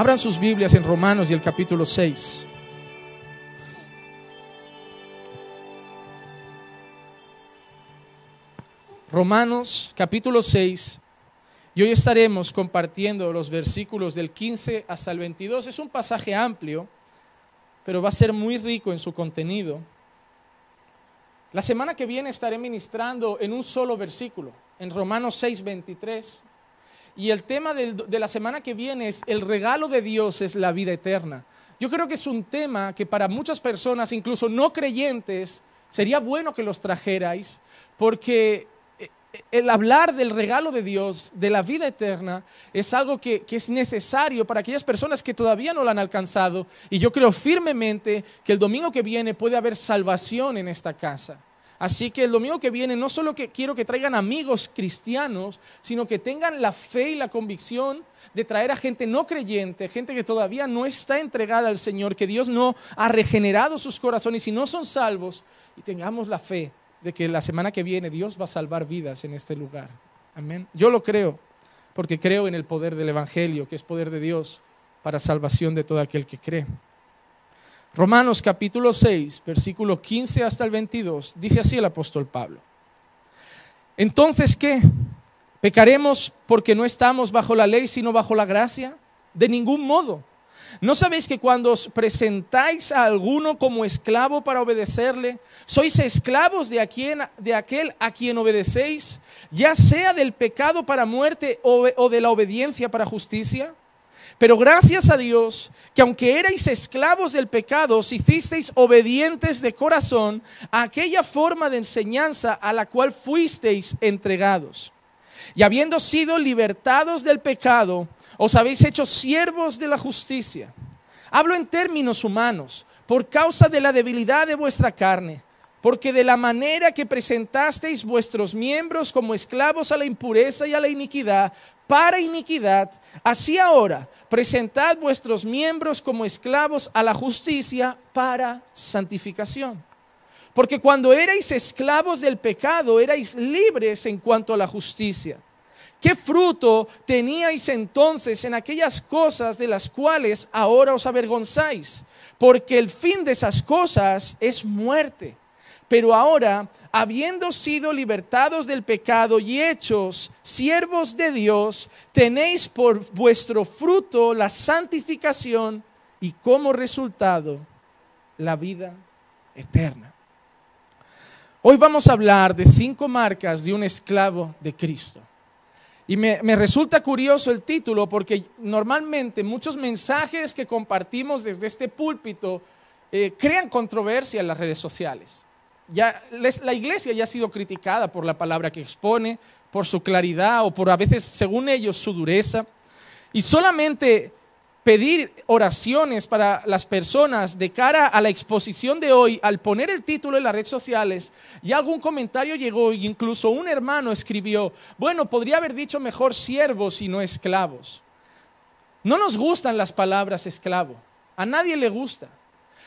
Abran sus Biblias en Romanos y el capítulo 6. Romanos capítulo 6. Y hoy estaremos compartiendo los versículos del 15 hasta el 22. Es un pasaje amplio, pero va a ser muy rico en su contenido. La semana que viene estaré ministrando en un solo versículo, en Romanos 6, 23. Y el tema de la semana que viene es: el regalo de Dios es la vida eterna. Yo creo que es un tema que para muchas personas, incluso no creyentes, sería bueno que los trajerais, porque el hablar del regalo de Dios, de la vida eterna, es algo que es necesario para aquellas personas que todavía no lo han alcanzado. Y yo creo firmemente que el domingo que viene puede haber salvación en esta casa. Así que el domingo que viene no solo que quiero que traigan amigos cristianos, sino que tengan la fe y la convicción de traer a gente no creyente, gente que todavía no está entregada al Señor, que Dios no ha regenerado sus corazones y no son salvos, y tengamos la fe de que la semana que viene Dios va a salvar vidas en este lugar. Amén. Yo lo creo, porque creo en el poder del Evangelio, que es poder de Dios para salvación de todo aquel que cree. Romanos capítulo 6, versículo 15 hasta el 22, dice así el apóstol Pablo: ¿entonces qué? ¿Pecaremos porque no estamos bajo la ley sino bajo la gracia? De ningún modo. ¿No sabéis que cuando os presentáis a alguno como esclavo para obedecerle, sois esclavos de aquel a quien obedecéis, ya sea del pecado para muerte o de la obediencia para justicia? Pero gracias a Dios, que aunque erais esclavos del pecado, os hicisteis obedientes de corazón a aquella forma de enseñanza a la cual fuisteis entregados. Y habiendo sido libertados del pecado, os habéis hecho siervos de la justicia. Hablo en términos humanos, por causa de la debilidad de vuestra carne, porque de la manera que presentasteis vuestros miembros como esclavos a la impureza y a la iniquidad, para iniquidad, así ahora presentad vuestros miembros como esclavos a la justicia para santificación. Porque cuando erais esclavos del pecado, erais libres en cuanto a la justicia. ¿Qué fruto teníais entonces en aquellas cosas de las cuales ahora os avergonzáis? Porque el fin de esas cosas es muerte. Pero ahora, habiendo sido libertados del pecado y hechos siervos de Dios, tenéis por vuestro fruto la santificación y como resultado la vida eterna. Hoy vamos a hablar de 5 marcas de un esclavo de Cristo. Y me resulta curioso el título, porque normalmente muchos mensajes que compartimos desde este púlpito crean controversia en las redes sociales. La iglesia ya ha sido criticada por la palabra que expone, por su claridad o por a veces, según ellos, su dureza. Y solamente pedir oraciones para las personas de cara a la exposición de hoy, al poner el título en las redes sociales, ya algún comentario llegó, y incluso un hermano escribió: bueno, podría haber dicho mejor siervos y no esclavos. No nos gustan las palabras esclavo, a nadie le gusta.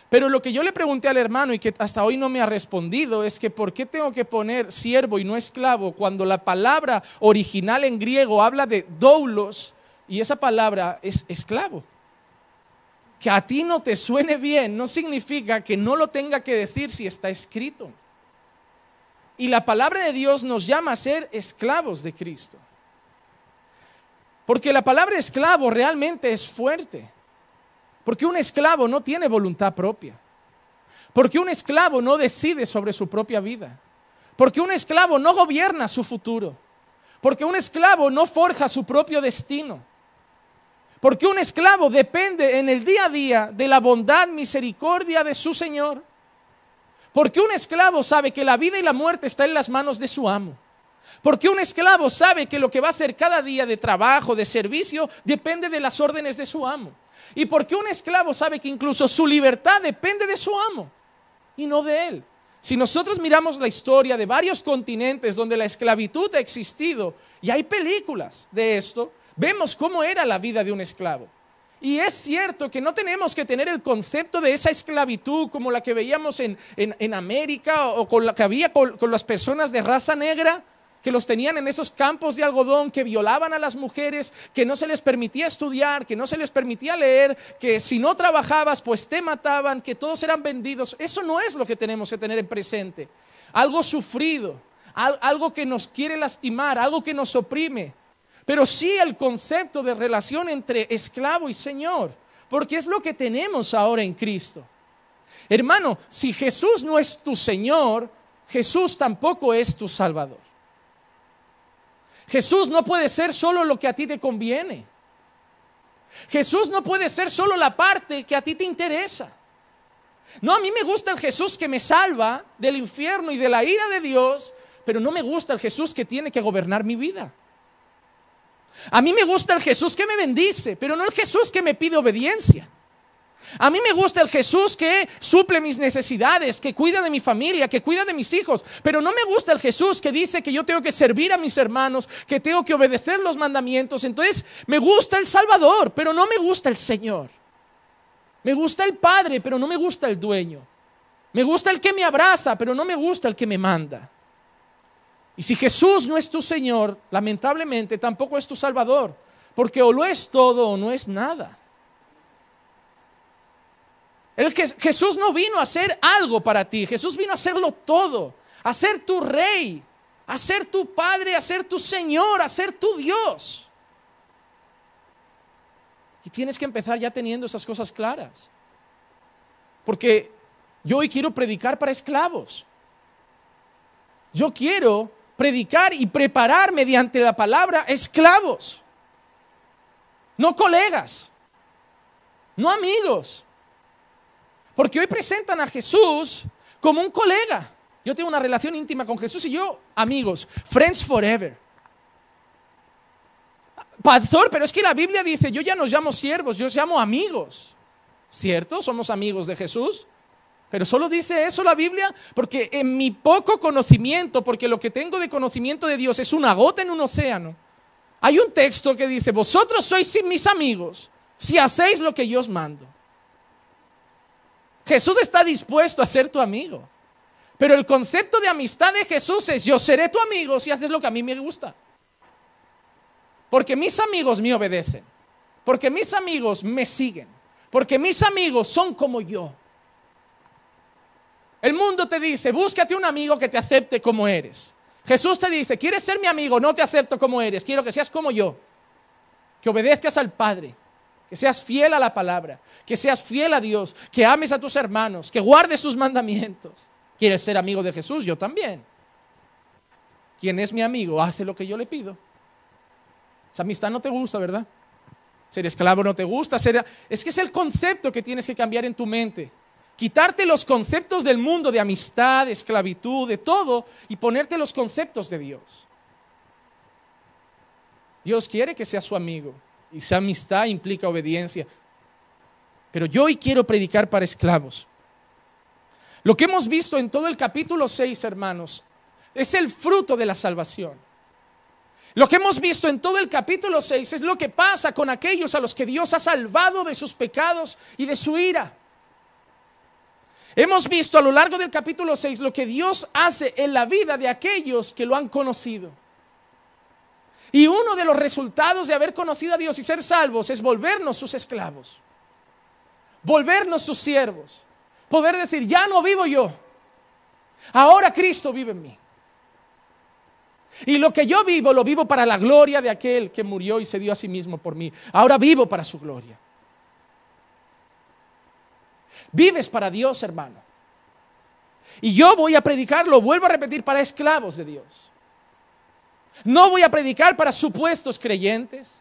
Pero lo que yo le pregunté al hermano y que hasta hoy no me ha respondido es que ¿por qué tengo que poner siervo y no esclavo cuando la palabra original en griego habla de doulos y esa palabra es esclavo? Que a ti no te suene bien no significa que no lo tenga que decir si está escrito. Y la palabra de Dios nos llama a ser esclavos de Cristo. Porque la palabra esclavo realmente es fuerte. Porque un esclavo no tiene voluntad propia. Porque un esclavo no decide sobre su propia vida. Porque un esclavo no gobierna su futuro. Porque un esclavo no forja su propio destino. Porque un esclavo depende en el día a día de la bondad, misericordia de su Señor. Porque un esclavo sabe que la vida y la muerte está en las manos de su amo. Porque un esclavo sabe que lo que va a hacer cada día de trabajo, de servicio, depende de las órdenes de su amo. Y porque un esclavo sabe que incluso su libertad depende de su amo y no de él. Si nosotros miramos la historia de varios continentes donde la esclavitud ha existido, y hay películas de esto, vemos cómo era la vida de un esclavo. Y es cierto que no tenemos que tener el concepto de esa esclavitud como la que veíamos en América o con la que había con las personas de raza negra, que los tenían en esos campos de algodón, que violaban a las mujeres, que no se les permitía estudiar, que no se les permitía leer, que si no trabajabas pues te mataban, que todos eran vendidos. Eso no es lo que tenemos que tener en presente. Algo sufrido, algo que nos quiere lastimar, algo que nos oprime. Pero sí el concepto de relación entre esclavo y Señor, porque es lo que tenemos ahora en Cristo. Hermano, si Jesús no es tu Señor, Jesús tampoco es tu Salvador. Jesús no puede ser solo lo que a ti te conviene. Jesús no puede ser solo la parte que a ti te interesa. No, a mí me gusta el Jesús que me salva del infierno y de la ira de Dios, pero no me gusta el Jesús que tiene que gobernar mi vida. A mí me gusta el Jesús que me bendice, pero no el Jesús que me pide obediencia. A mí me gusta el Jesús que suple mis necesidades, que cuida de mi familia, que cuida de mis hijos, pero no me gusta el Jesús que dice que yo tengo que servir a mis hermanos, que tengo que obedecer los mandamientos. Entonces me gusta el Salvador, pero no me gusta el Señor. Me gusta el Padre, pero no me gusta el dueño. Me gusta el que me abraza, pero no me gusta el que me manda. Y si Jesús no es tu Señor, lamentablemente tampoco es tu Salvador, porque o lo es todo o no es nada. Jesús no vino a hacer algo para ti, Jesús vino a hacerlo todo, a ser tu Rey, a ser tu Padre, a ser tu Señor, a ser tu Dios. Y tienes que empezar ya teniendo esas cosas claras, porque yo hoy quiero predicar para esclavos. Yo quiero predicar y preparar mediante la palabra esclavos, no colegas, no amigos. Porque hoy presentan a Jesús como un colega. Yo tengo una relación íntima con Jesús y yo, amigos, friends forever. Pastor, pero es que la Biblia dice, yo ya no llamo siervos, yo os llamo amigos. ¿Cierto? Somos amigos de Jesús. Pero solo dice eso la Biblia, porque en mi poco conocimiento, porque lo que tengo de conocimiento de Dios es una gota en un océano. Hay un texto que dice, vosotros sois mis amigos si hacéis lo que yo os mando. Jesús está dispuesto a ser tu amigo, pero el concepto de amistad de Jesús es: yo seré tu amigo si haces lo que a mí me gusta, porque mis amigos me obedecen, porque mis amigos me siguen, porque mis amigos son como yo. El mundo te dice: búscate un amigo que te acepte como eres. Jesús te dice: ¿quieres ser mi amigo? No te acepto como eres, quiero que seas como yo, que obedezcas al Padre, que seas fiel a la palabra, que seas fiel a Dios, que ames a tus hermanos, que guardes sus mandamientos. ¿Quieres ser amigo de Jesús? Yo también. ¿Quién es mi amigo? Hace lo que yo le pido. Esa amistad no te gusta, ¿verdad? Ser esclavo no te gusta. Es que es el concepto que tienes que cambiar en tu mente. Quitarte los conceptos del mundo de amistad, de esclavitud, de todo, y ponerte los conceptos de Dios. Dios quiere que seas su amigo. Y esa amistad implica obediencia. Pero yo hoy quiero predicar para esclavos. Lo que hemos visto en todo el capítulo 6, hermanos, es el fruto de la salvación. Lo que hemos visto en todo el capítulo 6 es lo que pasa con aquellos a los que Dios ha salvado de sus pecados y de su ira. Hemos visto a lo largo del capítulo 6 lo que Dios hace en la vida de aquellos que lo han conocido. Y uno de los resultados de haber conocido a Dios y ser salvos es volvernos sus esclavos, volvernos sus siervos, poder decir: ya no vivo yo, ahora Cristo vive en mí. Y lo que yo vivo, lo vivo para la gloria de aquel que murió y se dio a sí mismo por mí. Ahora vivo para su gloria. Vives para Dios, hermano. Y yo voy a predicar, lo vuelvo a repetir, para esclavos de Dios. No voy a predicar para supuestos creyentes.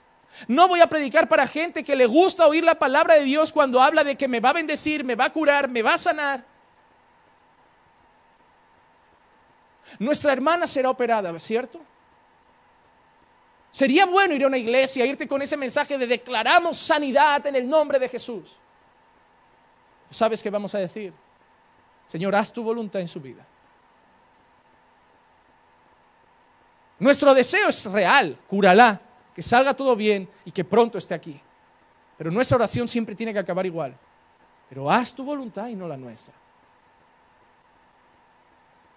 No voy a predicar para gente que le gusta oír la palabra de Dios cuando habla de que me va a bendecir, me va a curar, me va a sanar. Nuestra hermana será operada, ¿cierto? Sería bueno ir a una iglesia, irte con ese mensaje de declaramos sanidad en el nombre de Jesús. ¿Sabes qué vamos a decir? Señor, haz tu voluntad en su vida. Nuestro deseo es real, cúrala, que salga todo bien y que pronto esté aquí. Pero nuestra oración siempre tiene que acabar igual. Pero haz tu voluntad y no la nuestra.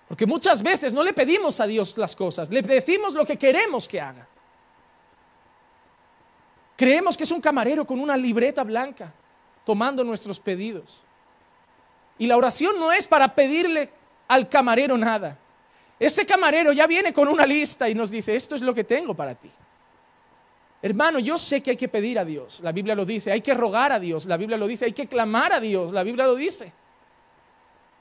Porque muchas veces no le pedimos a Dios las cosas, le decimos lo que queremos que haga. Creemos que es un camarero con una libreta blanca tomando nuestros pedidos. Y la oración no es para pedirle al camarero nada. Ese camarero ya viene con una lista y nos dice, esto es lo que tengo para ti. Hermano, yo sé que hay que pedir a Dios, la Biblia lo dice, hay que rogar a Dios, la Biblia lo dice, hay que clamar a Dios, la Biblia lo dice.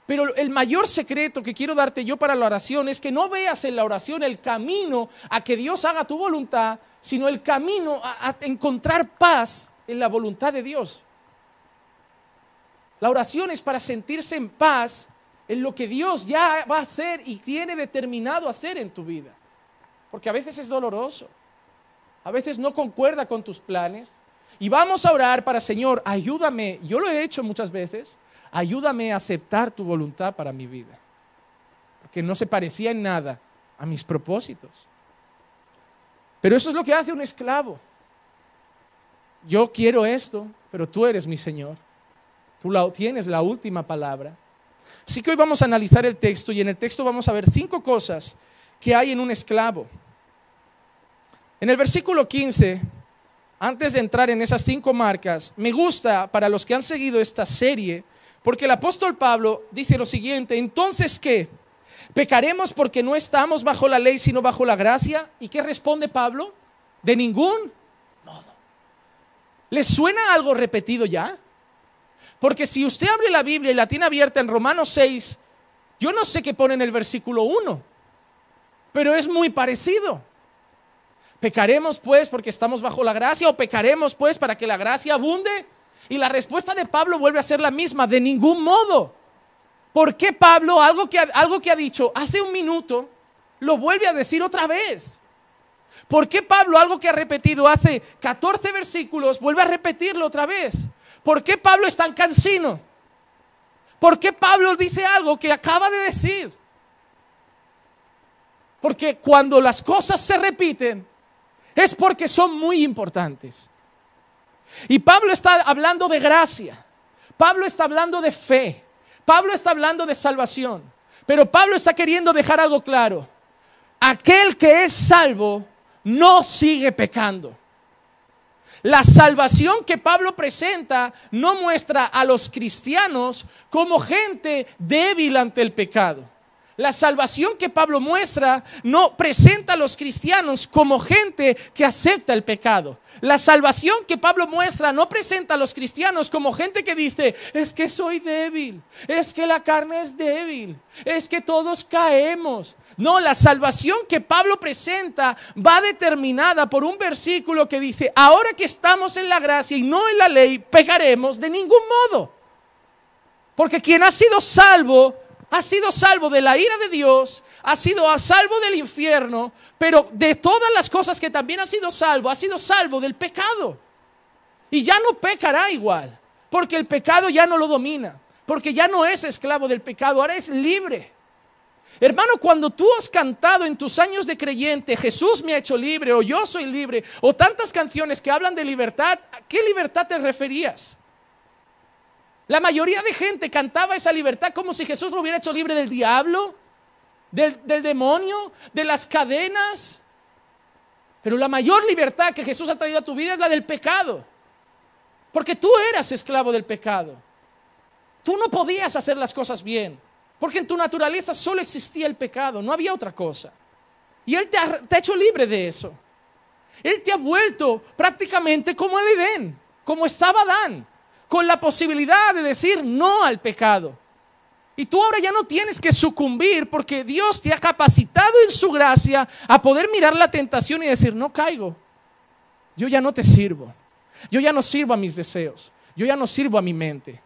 Pero el mayor secreto que quiero darte yo para la oración es que no veas en la oración el camino a que Dios haga tu voluntad, sino el camino a encontrar paz en la voluntad de Dios. La oración es para sentirse en paz en lo que Dios ya va a hacer y tiene determinado hacer en tu vida. Porque a veces es doloroso, a veces no concuerda con tus planes. Y vamos a orar para, Señor, ayúdame, yo lo he hecho muchas veces, ayúdame a aceptar tu voluntad para mi vida. Porque no se parecía en nada a mis propósitos. Pero eso es lo que hace un esclavo. Yo quiero esto, pero tú eres mi Señor. Tú tienes la última palabra. Así que hoy vamos a analizar el texto y en el texto vamos a ver 5 cosas que hay en un esclavo. En el versículo 15, antes de entrar en esas 5 marcas, me gusta para los que han seguido esta serie, porque el apóstol Pablo dice lo siguiente, entonces ¿qué? ¿Pecaremos porque no estamos bajo la ley sino bajo la gracia? ¿Y qué responde Pablo? De ningún modo. ¿Les suena algo repetido ya? Porque si usted abre la Biblia y la tiene abierta en Romanos 6, yo no sé qué pone en el versículo 1, pero es muy parecido. ¿Pecaremos pues porque estamos bajo la gracia o pecaremos pues para que la gracia abunde? Y la respuesta de Pablo vuelve a ser la misma, de ningún modo. ¿Por qué Pablo, algo que ha dicho hace un minuto, lo vuelve a decir otra vez? ¿Por qué Pablo, algo que ha repetido hace 14 versículos, vuelve a repetirlo otra vez? ¿Por qué Pablo es tan cansino? ¿Por qué Pablo dice algo que acaba de decir? Porque cuando las cosas se repiten, es porque son muy importantes. Y Pablo está hablando de gracia, Pablo está hablando de fe, Pablo está hablando de salvación, pero Pablo está queriendo dejar algo claro. Aquel que es salvo no sigue pecando. La salvación que Pablo presenta no muestra a los cristianos como gente débil ante el pecado. La salvación que Pablo muestra no presenta a los cristianos como gente que acepta el pecado. La salvación que Pablo muestra no presenta a los cristianos como gente que dice, es que soy débil, es que la carne es débil, es que todos caemos. No, la salvación que Pablo presenta va determinada por un versículo que dice, ahora que estamos en la gracia y no en la ley, pecaremos de ningún modo. Porque quien ha sido salvo de la ira de Dios, ha sido a salvo del infierno, pero de todas las cosas que también ha sido salvo del pecado. Y ya no pecará igual, porque el pecado ya no lo domina, porque ya no es esclavo del pecado, ahora es libre. Hermano, cuando tú has cantado en tus años de creyente, Jesús me ha hecho libre, o yo soy libre, o tantas canciones que hablan de libertad, ¿a qué libertad te referías? La mayoría de gente cantaba esa libertad como si Jesús lo hubiera hecho libre del diablo, del demonio, de las cadenas. Pero la mayor libertad que Jesús ha traído a tu vida es la del pecado. Porque tú eras esclavo del pecado. Tú no podías hacer las cosas bien, porque en tu naturaleza solo existía el pecado, no había otra cosa. Y Él te ha hecho libre de eso. Él te ha vuelto prácticamente como el Edén, como estaba Adán, con la posibilidad de decir no al pecado. Y tú ahora ya no tienes que sucumbir, porque Dios te ha capacitado en su gracia a poder mirar la tentación y decir, no caigo, yo ya no te sirvo, yo ya no sirvo a mis deseos, yo ya no sirvo a mi mente.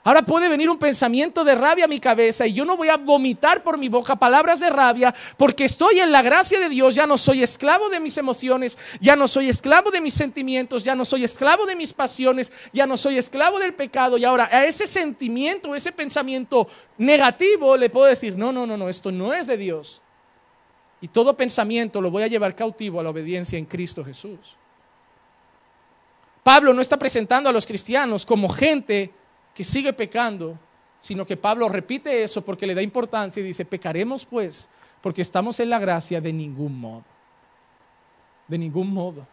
Ahora puede venir un pensamiento de rabia a mi cabeza y yo no voy a vomitar por mi boca palabras de rabia, porque estoy en la gracia de Dios. Ya no soy esclavo de mis emociones, ya no soy esclavo de mis sentimientos, ya no soy esclavo de mis pasiones, ya no soy esclavo del pecado. Y ahora a ese sentimiento, ese pensamiento negativo le puedo decir, no, esto no es de Dios. Y todo pensamiento lo voy a llevar cautivo a la obediencia en Cristo Jesús. Pablo no está presentando a los cristianos como gente que sigue pecando, sino que Pablo repite eso porque le da importancia y dice, pecaremos pues, porque estamos en la gracia de ningún modo. De ningún modo.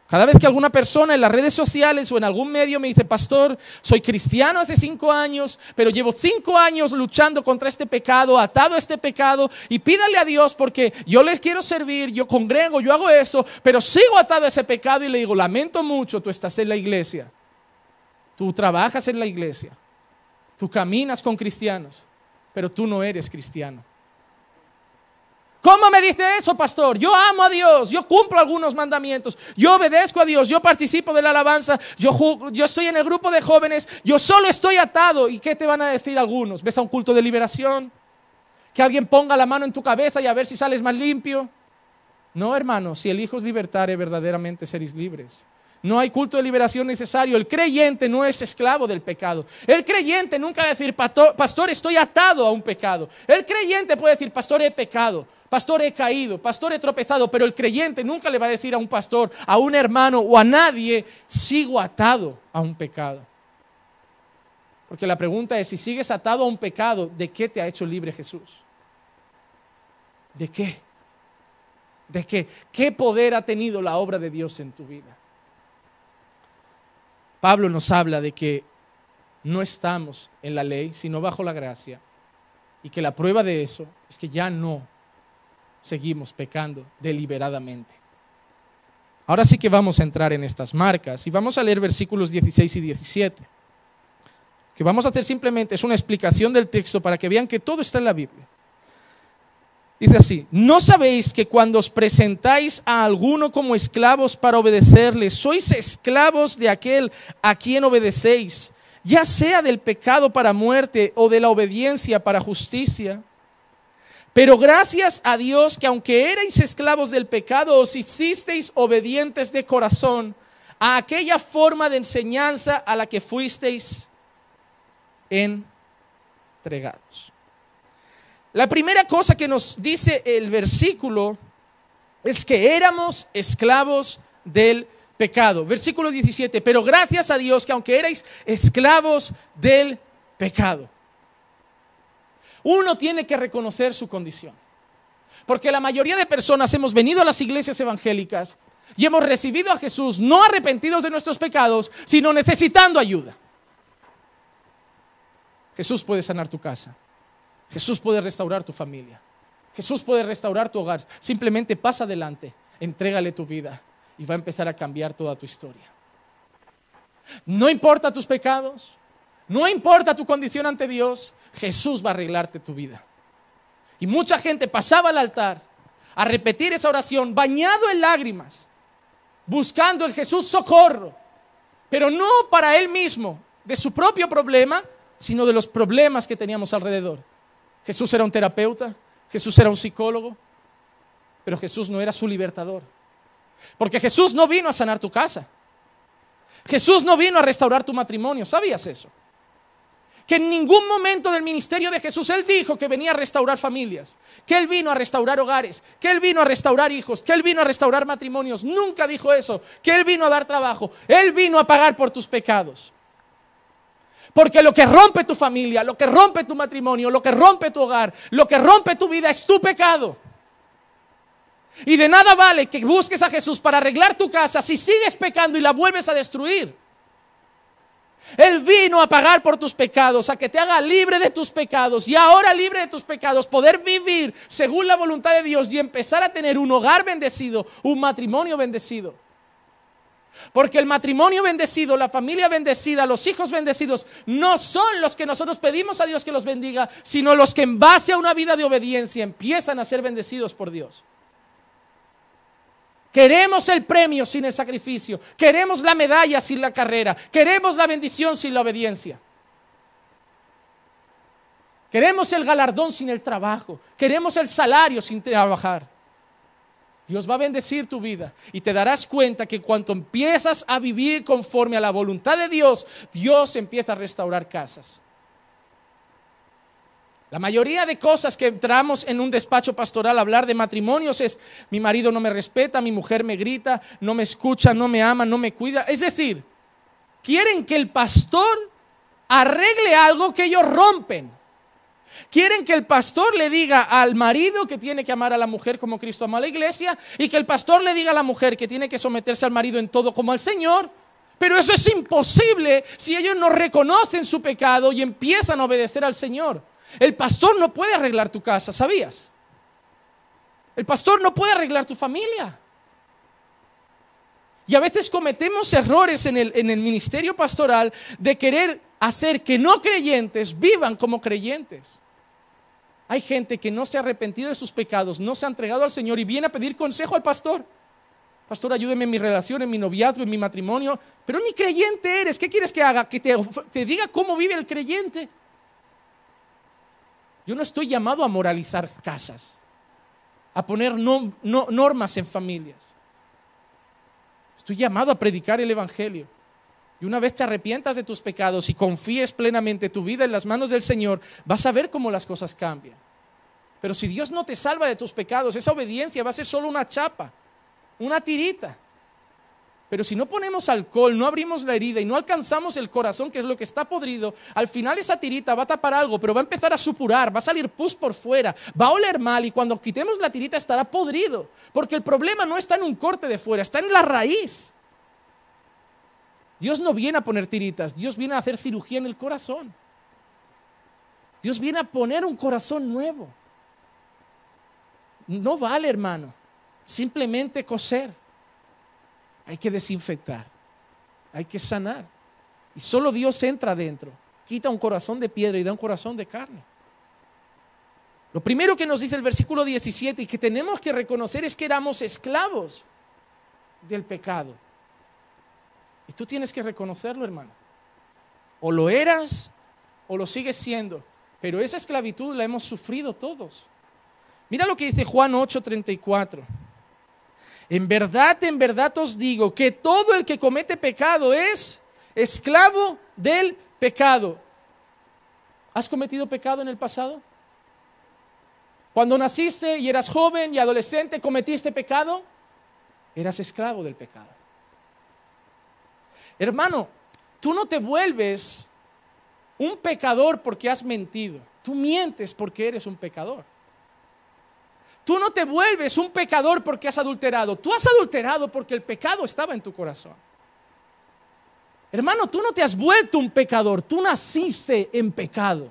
Cada vez que alguna persona en las redes sociales o en algún medio me dice, pastor, soy cristiano hace 5 años, pero llevo 5 años luchando contra este pecado, atado a este pecado, y pídale a Dios porque yo les quiero servir, yo congrego, yo hago eso, pero sigo atado a ese pecado, y le digo, lamento mucho, tú estás en la iglesia, tú trabajas en la iglesia, tú caminas con cristianos, pero tú no eres cristiano. ¿Cómo me dice eso, pastor? Yo amo a Dios, yo cumplo algunos mandamientos, yo obedezco a Dios, yo participo de la alabanza, yo estoy en el grupo de jóvenes, yo solo estoy atado. ¿Y qué te van a decir algunos? ¿Ves a un culto de liberación? ¿Que alguien ponga la mano en tu cabeza y a ver si sales más limpio? No, hermano, si elijo libertare, verdaderamente seréis libres. No hay culto de liberación necesario. El creyente no es esclavo del pecado. El creyente nunca va a decir, pastor, estoy atado a un pecado. El creyente puede decir, pastor, he pecado. Pastor, he caído, pastor, he tropezado, pero el creyente nunca le va a decir a un pastor, a un hermano o a nadie, sigo atado a un pecado. Porque la pregunta es, si sigues atado a un pecado, ¿de qué te ha hecho libre Jesús? ¿De qué? ¿De qué? ¿Qué poder ha tenido la obra de Dios en tu vida? Pablo nos habla de que no estamos en la ley, sino bajo la gracia, y que la prueba de eso es que ya no seguimos pecando deliberadamente. Ahora sí que vamos a entrar en estas marcas y vamos a leer versículos 16 y 17. Que vamos a hacer simplemente es una explicación del texto para que vean que todo está en la Biblia. Dice así: ¿no sabéis que cuando os presentáis a alguno como esclavos para obedecerle, sois esclavos de aquel a quien obedecéis, ya sea del pecado para muerte o de la obediencia para justicia? Pero gracias a Dios que aunque erais esclavos del pecado, os hicisteis obedientes de corazón a aquella forma de enseñanza a la que fuisteis entregados. La primera cosa que nos dice el versículo es que éramos esclavos del pecado. Versículo 17, pero gracias a Dios que aunque erais esclavos del pecado. Uno tiene que reconocer su condición, porque la mayoría de personas hemos venido a las iglesias evangélicas y hemos recibido a Jesús no arrepentidos de nuestros pecados, sino necesitando ayuda. Jesús puede sanar tu casa, Jesús puede restaurar tu familia, Jesús puede restaurar tu hogar. Simplemente pasa adelante, entrégale tu vida y va a empezar a cambiar toda tu historia. No importa tus pecados, no importa tu condición ante Dios, Jesús va a arreglarte tu vida. Y mucha gente pasaba al altar a repetir esa oración bañado en lágrimas, buscando el Jesús socorro, pero no para él mismo, de su propio problema, sino de los problemas que teníamos alrededor. Jesús era un terapeuta, Jesús era un psicólogo, pero Jesús no era su libertador. Porque Jesús no vino a sanar tu casa, Jesús no vino a restaurar tu matrimonio. ¿Sabías eso? Que en ningún momento del ministerio de Jesús Él dijo que venía a restaurar familias, que Él vino a restaurar hogares, que Él vino a restaurar hijos, que Él vino a restaurar matrimonios. Nunca dijo eso, que Él vino a dar trabajo. Él vino a pagar por tus pecados. Porque lo que rompe tu familia, lo que rompe tu matrimonio, lo que rompe tu hogar, lo que rompe tu vida es tu pecado. Y de nada vale que busques a Jesús para arreglar tu casa si sigues pecando y la vuelves a destruir. Él vino a pagar por tus pecados, a que te haga libre de tus pecados, y ahora libre de tus pecados poder vivir según la voluntad de Dios y empezar a tener un hogar bendecido, un matrimonio bendecido. Porque el matrimonio bendecido, la familia bendecida, los hijos bendecidos no son los que nosotros pedimos a Dios que los bendiga, sino los que en base a una vida de obediencia empiezan a ser bendecidos por Dios. Queremos el premio sin el sacrificio, queremos la medalla sin la carrera, queremos la bendición sin la obediencia. Queremos el galardón sin el trabajo, queremos el salario sin trabajar. Dios va a bendecir tu vida y te darás cuenta que cuando empiezas a vivir conforme a la voluntad de Dios, Dios empieza a restaurar casas. La mayoría de cosas que entramos en un despacho pastoral a hablar de matrimonios es: mi marido no me respeta, mi mujer me grita, no me escucha, no me ama, no me cuida. Es decir, quieren que el pastor arregle algo que ellos rompen. Quieren que el pastor le diga al marido que tiene que amar a la mujer como Cristo ama a la iglesia, y que el pastor le diga a la mujer que tiene que someterse al marido en todo como al Señor. Pero eso es imposible si ellos no reconocen su pecado y empiezan a obedecer al Señor. El pastor no puede arreglar tu casa, ¿sabías? El pastor no puede arreglar tu familia. Y a veces cometemos errores en el ministerio pastoral de querer hacer que no creyentes vivan como creyentes. Hay gente que no se ha arrepentido de sus pecados, no se ha entregado al Señor y viene a pedir consejo al pastor. Pastor, ayúdeme en mi relación, en mi noviazgo, en mi matrimonio. Pero ni creyente eres. ¿Qué quieres que haga? Que te diga cómo vive el creyente. Yo no estoy llamado a moralizar casas, a poner normas en familias. Estoy llamado a predicar el evangelio. Y una vez te arrepientas de tus pecados y confíes plenamente tu vida en las manos del Señor, vas a ver cómo las cosas cambian. Pero si Dios no te salva de tus pecados, esa obediencia va a ser solo una chapa, una tirita. Pero si no ponemos alcohol, no abrimos la herida y no alcanzamos el corazón, que es lo que está podrido, al final esa tirita va a tapar algo, pero va a empezar a supurar, va a salir pus por fuera, va a oler mal, y cuando quitemos la tirita estará podrido. Porque el problema no está en un corte de fuera, está en la raíz. Dios no viene a poner tiritas, Dios viene a hacer cirugía en el corazón. Dios viene a poner un corazón nuevo. No vale, hermano, simplemente coser. Hay que desinfectar, hay que sanar. Y solo Dios entra adentro, quita un corazón de piedra y da un corazón de carne. Lo primero que nos dice el versículo 17 y que tenemos que reconocer es que éramos esclavos del pecado. Y tú tienes que reconocerlo, hermano. O lo eras o lo sigues siendo. Pero esa esclavitud la hemos sufrido todos. Mira lo que dice Juan 8:34. En verdad os digo que todo el que comete pecado es esclavo del pecado. ¿Has cometido pecado en el pasado? Cuando naciste y eras joven y adolescente, ¿cometiste pecado? Eras esclavo del pecado. Hermano, tú no te vuelves un pecador porque has mentido. Tú mientes porque eres un pecador. Tú no te vuelves un pecador porque has adulterado. Tú has adulterado porque el pecado estaba en tu corazón. Hermano, tú no te has vuelto un pecador. Tú naciste en pecado.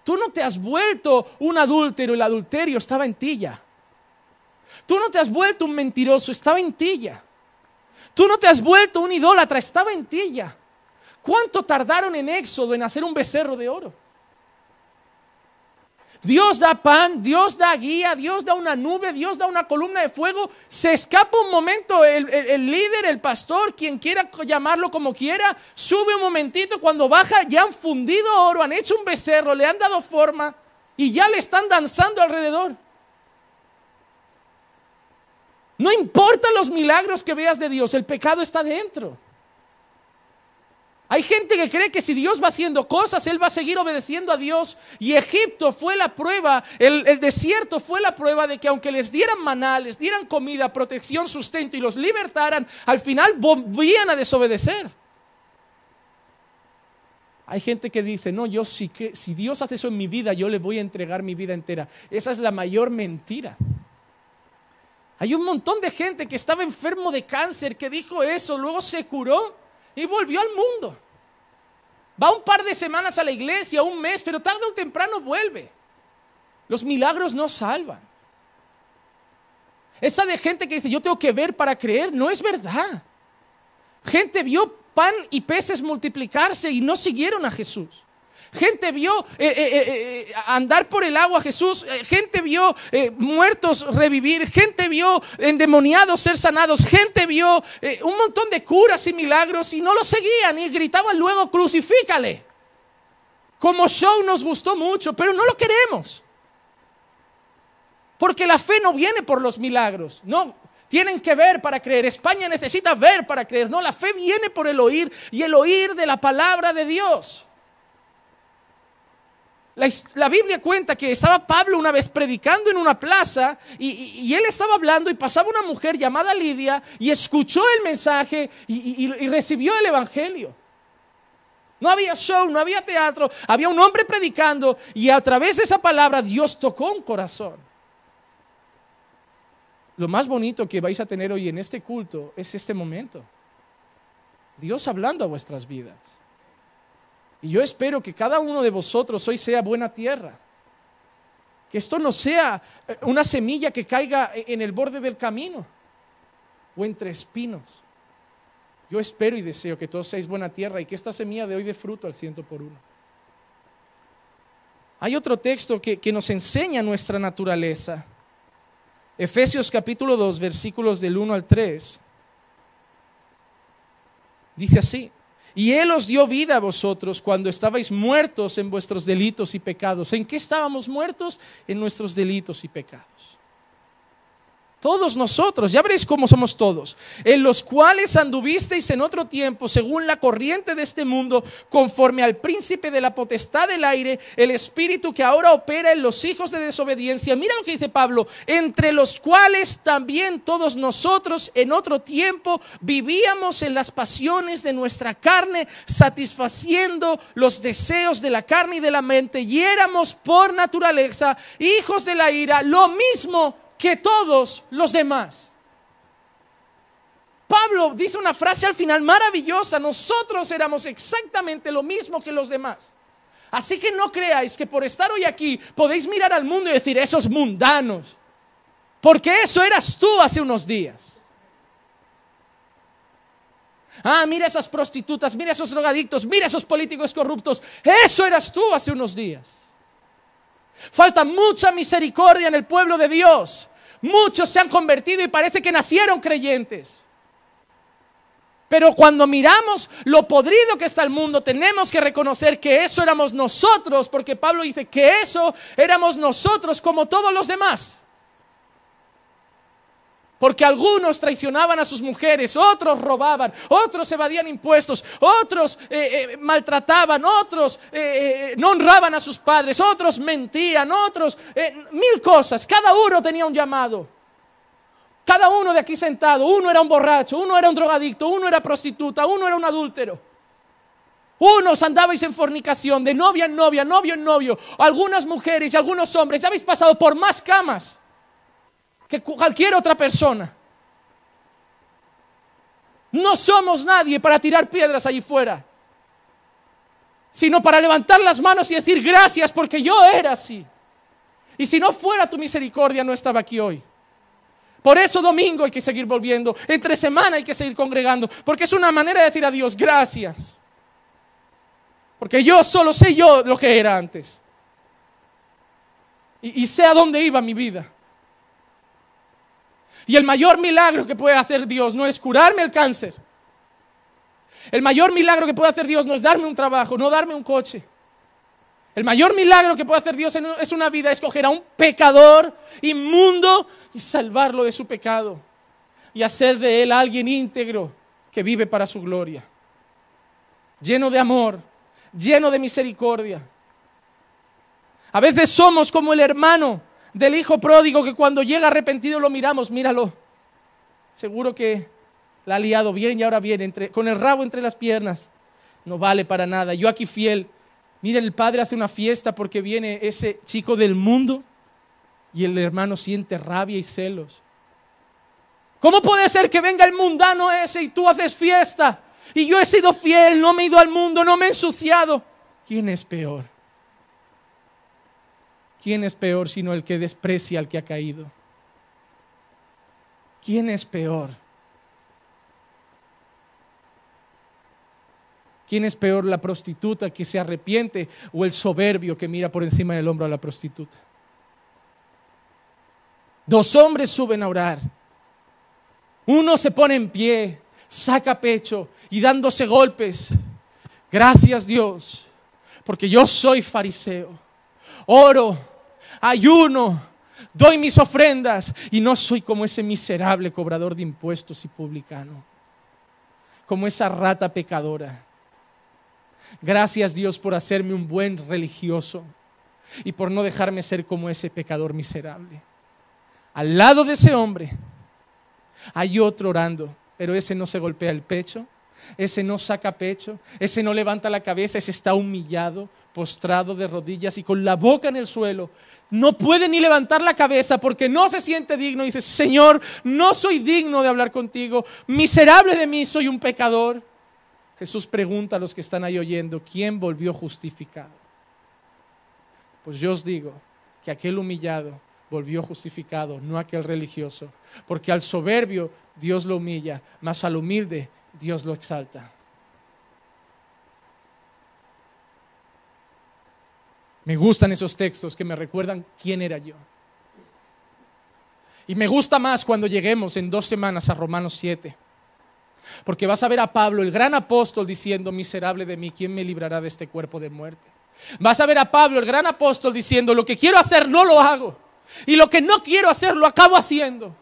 Tú no te has vuelto un adúltero. El adulterio estaba en ti ya. Tú no te has vuelto un mentiroso. Estaba en ti ya. Tú no te has vuelto un idólatra. Estaba en ti ya. ¿Cuánto tardaron en Éxodo en hacer un becerro de oro? Dios da pan, Dios da guía, Dios da una nube, Dios da una columna de fuego. Se escapa un momento el líder, el pastor, quien quiera llamarlo como quiera, sube un momentito, cuando baja ya han fundido oro, han hecho un becerro, le han dado forma y ya le están danzando alrededor. No importa los milagros que veas de Dios, el pecado está dentro. Hay gente que cree que si Dios va haciendo cosas, Él va a seguir obedeciendo a Dios. Y Egipto fue la prueba, el desierto fue la prueba de que aunque les dieran maná, les dieran comida, protección, sustento y los libertaran, al final volvían a desobedecer. Hay gente que dice, no, yo sí que si Dios hace eso en mi vida, yo le voy a entregar mi vida entera. Esa es la mayor mentira. Hay un montón de gente que estaba enfermo de cáncer, que dijo eso, luego se curó y volvió al mundo. Va un par de semanas a la iglesia, un mes, pero tarde o temprano vuelve. Los milagros no salvan. Esa de gente que dice, yo tengo que ver para creer, no es verdad. Gente vio pan y peces multiplicarse y no siguieron a Jesús. Gente vio andar por el agua a Jesús. Gente vio muertos revivir. Gente vio endemoniados ser sanados. Gente vio un montón de curas y milagros y no lo seguían y gritaban luego, crucifícale. Como show nos gustó mucho, pero no lo queremos. Porque la fe no viene por los milagros. No, tienen que ver para creer. España necesita ver para creer. No, la fe viene por el oír y el oír de la palabra de Dios. La Biblia cuenta que estaba Pablo una vez predicando en una plaza y él estaba hablando y pasaba una mujer llamada Lidia y escuchó el mensaje y recibió el evangelio. No había show, no había teatro, había un hombre predicando y a través de esa palabra Dios tocó un corazón. Lo más bonito que vais a tener hoy en este culto es este momento. Dios hablando a vuestras vidas. Y yo espero que cada uno de vosotros hoy sea buena tierra. Que esto no sea una semilla que caiga en el borde del camino o entre espinos. Yo espero y deseo que todos seáis buena tierra y que esta semilla de hoy dé fruto al 100%. Hay otro texto que nos enseña nuestra naturaleza. Efesios capítulo 2, versículos del 1 al 3. Dice así: y Él os dio vida a vosotros cuando estabais muertos en vuestros delitos y pecados. ¿En qué estábamos muertos? En nuestros delitos y pecados. Todos nosotros, ya veréis cómo somos todos, en los cuales anduvisteis en otro tiempo según la corriente de este mundo, conforme al príncipe de la potestad del aire, el espíritu que ahora opera en los hijos de desobediencia. Mira lo que dice Pablo: entre los cuales también todos nosotros en otro tiempo vivíamos en las pasiones de nuestra carne, satisfaciendo los deseos de la carne y de la mente, y éramos por naturaleza hijos de la ira, lo mismo que todos los demás. Pablo dice una frase al final maravillosa: nosotros éramos exactamente lo mismo que los demás. Así que no creáis que por estar hoy aquí podéis mirar al mundo y decir esos mundanos, porque eso eras tú hace unos días. Mira esas prostitutas, mira esos drogadictos, mira esos políticos corruptos. Eso eras tú hace unos días. Falta mucha misericordia en el pueblo de Dios. Muchos se han convertido y parece que nacieron creyentes. Pero cuando miramos lo podrido que está el mundo, tenemos que reconocer que eso éramos nosotros, porque Pablo dice que eso éramos nosotros como todos los demás. Porque algunos traicionaban a sus mujeres, otros robaban, otros evadían impuestos, otros maltrataban, otros no honraban a sus padres, otros mentían, otros mil cosas. Cada uno tenía un llamado. Cada uno de aquí sentado, uno era un borracho, uno era un drogadicto, uno era prostituta, uno era un adúltero. Unos andabais en fornicación, de novia en novia, novio en novio. Algunas mujeres y algunos hombres ya habéis pasado por más camas que cualquier otra persona. No somos nadie para tirar piedras allí fuera, sino para levantar las manos y decir gracias, porque yo era así. Y si no fuera tu misericordia, no estaba aquí hoy. Por eso domingo hay que seguir volviendo, entre semana hay que seguir congregando, porque es una manera de decir a Dios gracias. Porque yo solo sé yo lo que era antes. Y sé a dónde iba mi vida. Y el mayor milagro que puede hacer Dios no es curarme el cáncer. El mayor milagro que puede hacer Dios no es darme un trabajo, no darme un coche. El mayor milagro que puede hacer Dios es una vida, escoger a un pecador inmundo y salvarlo de su pecado y hacer de él alguien íntegro que vive para su gloria, lleno de amor, lleno de misericordia. A veces somos como el hermano del hijo pródigo que cuando llega arrepentido lo miramos, míralo, seguro que la ha liado bien y ahora viene con el rabo entre las piernas, no vale para nada. Yo aquí fiel. Miren, el padre hace una fiesta porque viene ese chico del mundo y el hermano siente rabia y celos. ¿Cómo puede ser que venga el mundano ese y tú haces fiesta? Y yo he sido fiel, no me he ido al mundo, no me he ensuciado. ¿Quién es peor? ¿Quién es peor sino el que desprecia al que ha caído? ¿Quién es peor? ¿Quién es peor, la prostituta que se arrepiente o el soberbio que mira por encima del hombro a la prostituta? Dos hombres suben a orar. Uno se pone en pie, saca pecho y dándose golpes. Gracias Dios, porque yo soy fariseo. Oro, ayuno, doy mis ofrendas y no soy como ese miserable cobrador de impuestos y publicano, como esa rata pecadora. Gracias Dios por hacerme un buen religioso. y por no dejarme ser como ese pecador miserable. Al lado de ese hombre hay otro orando, pero ese no se golpea el pecho, ese no saca pecho, ese no levanta la cabeza, ese está humillado, postrado de rodillas y con la boca en el suelo. No puede ni levantar la cabeza porque no se siente digno. Dice: Señor, no soy digno de hablar contigo, miserable de mí, soy un pecador. Jesús pregunta a los que están ahí oyendo: ¿quién volvió justificado? Pues yo os digo que aquel humillado volvió justificado, no aquel religioso, porque al soberbio Dios lo humilla, mas al humilde Dios lo exalta. Me gustan esos textos que me recuerdan quién era yo. Y me gusta más cuando lleguemos en 2 semanas a Romanos 7. Porque vas a ver a Pablo, el gran apóstol, diciendo: miserable de mí, ¿quién me librará de este cuerpo de muerte? Vas a ver a Pablo, el gran apóstol, diciendo: lo que quiero hacer no lo hago, y lo que no quiero hacer lo acabo haciendo.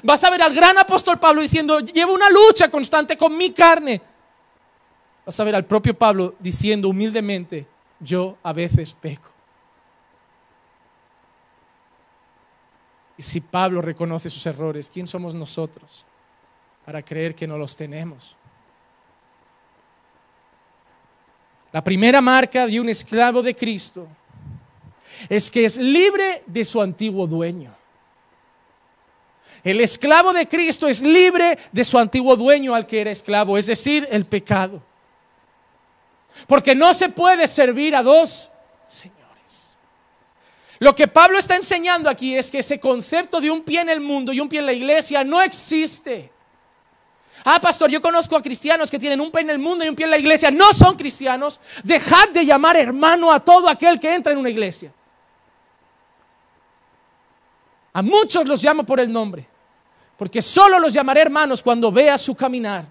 Vas a ver al gran apóstol Pablo diciendo: llevo una lucha constante con mi carne. Vas a ver al propio Pablo diciendo humildemente: yo a veces peco. Y si Pablo reconoce sus errores, ¿quién somos nosotros para creer que no los tenemos? La primera marca de un esclavo de Cristo es que es libre de su antiguo dueño. El esclavo de Cristo es libre de su antiguo dueño al que era esclavo, es decir, el pecado. Porque no se puede servir a dos señores. Lo que Pablo está enseñando aquí es que ese concepto de un pie en el mundo y un pie en la iglesia no existe. Ah, pastor, yo conozco a cristianos que tienen un pie en el mundo y un pie en la iglesia. No son cristianos. Dejad de llamar hermano a todo aquel que entra en una iglesia. A muchos los llamo por el nombre, porque solo los llamaré hermanos cuando vea su caminar.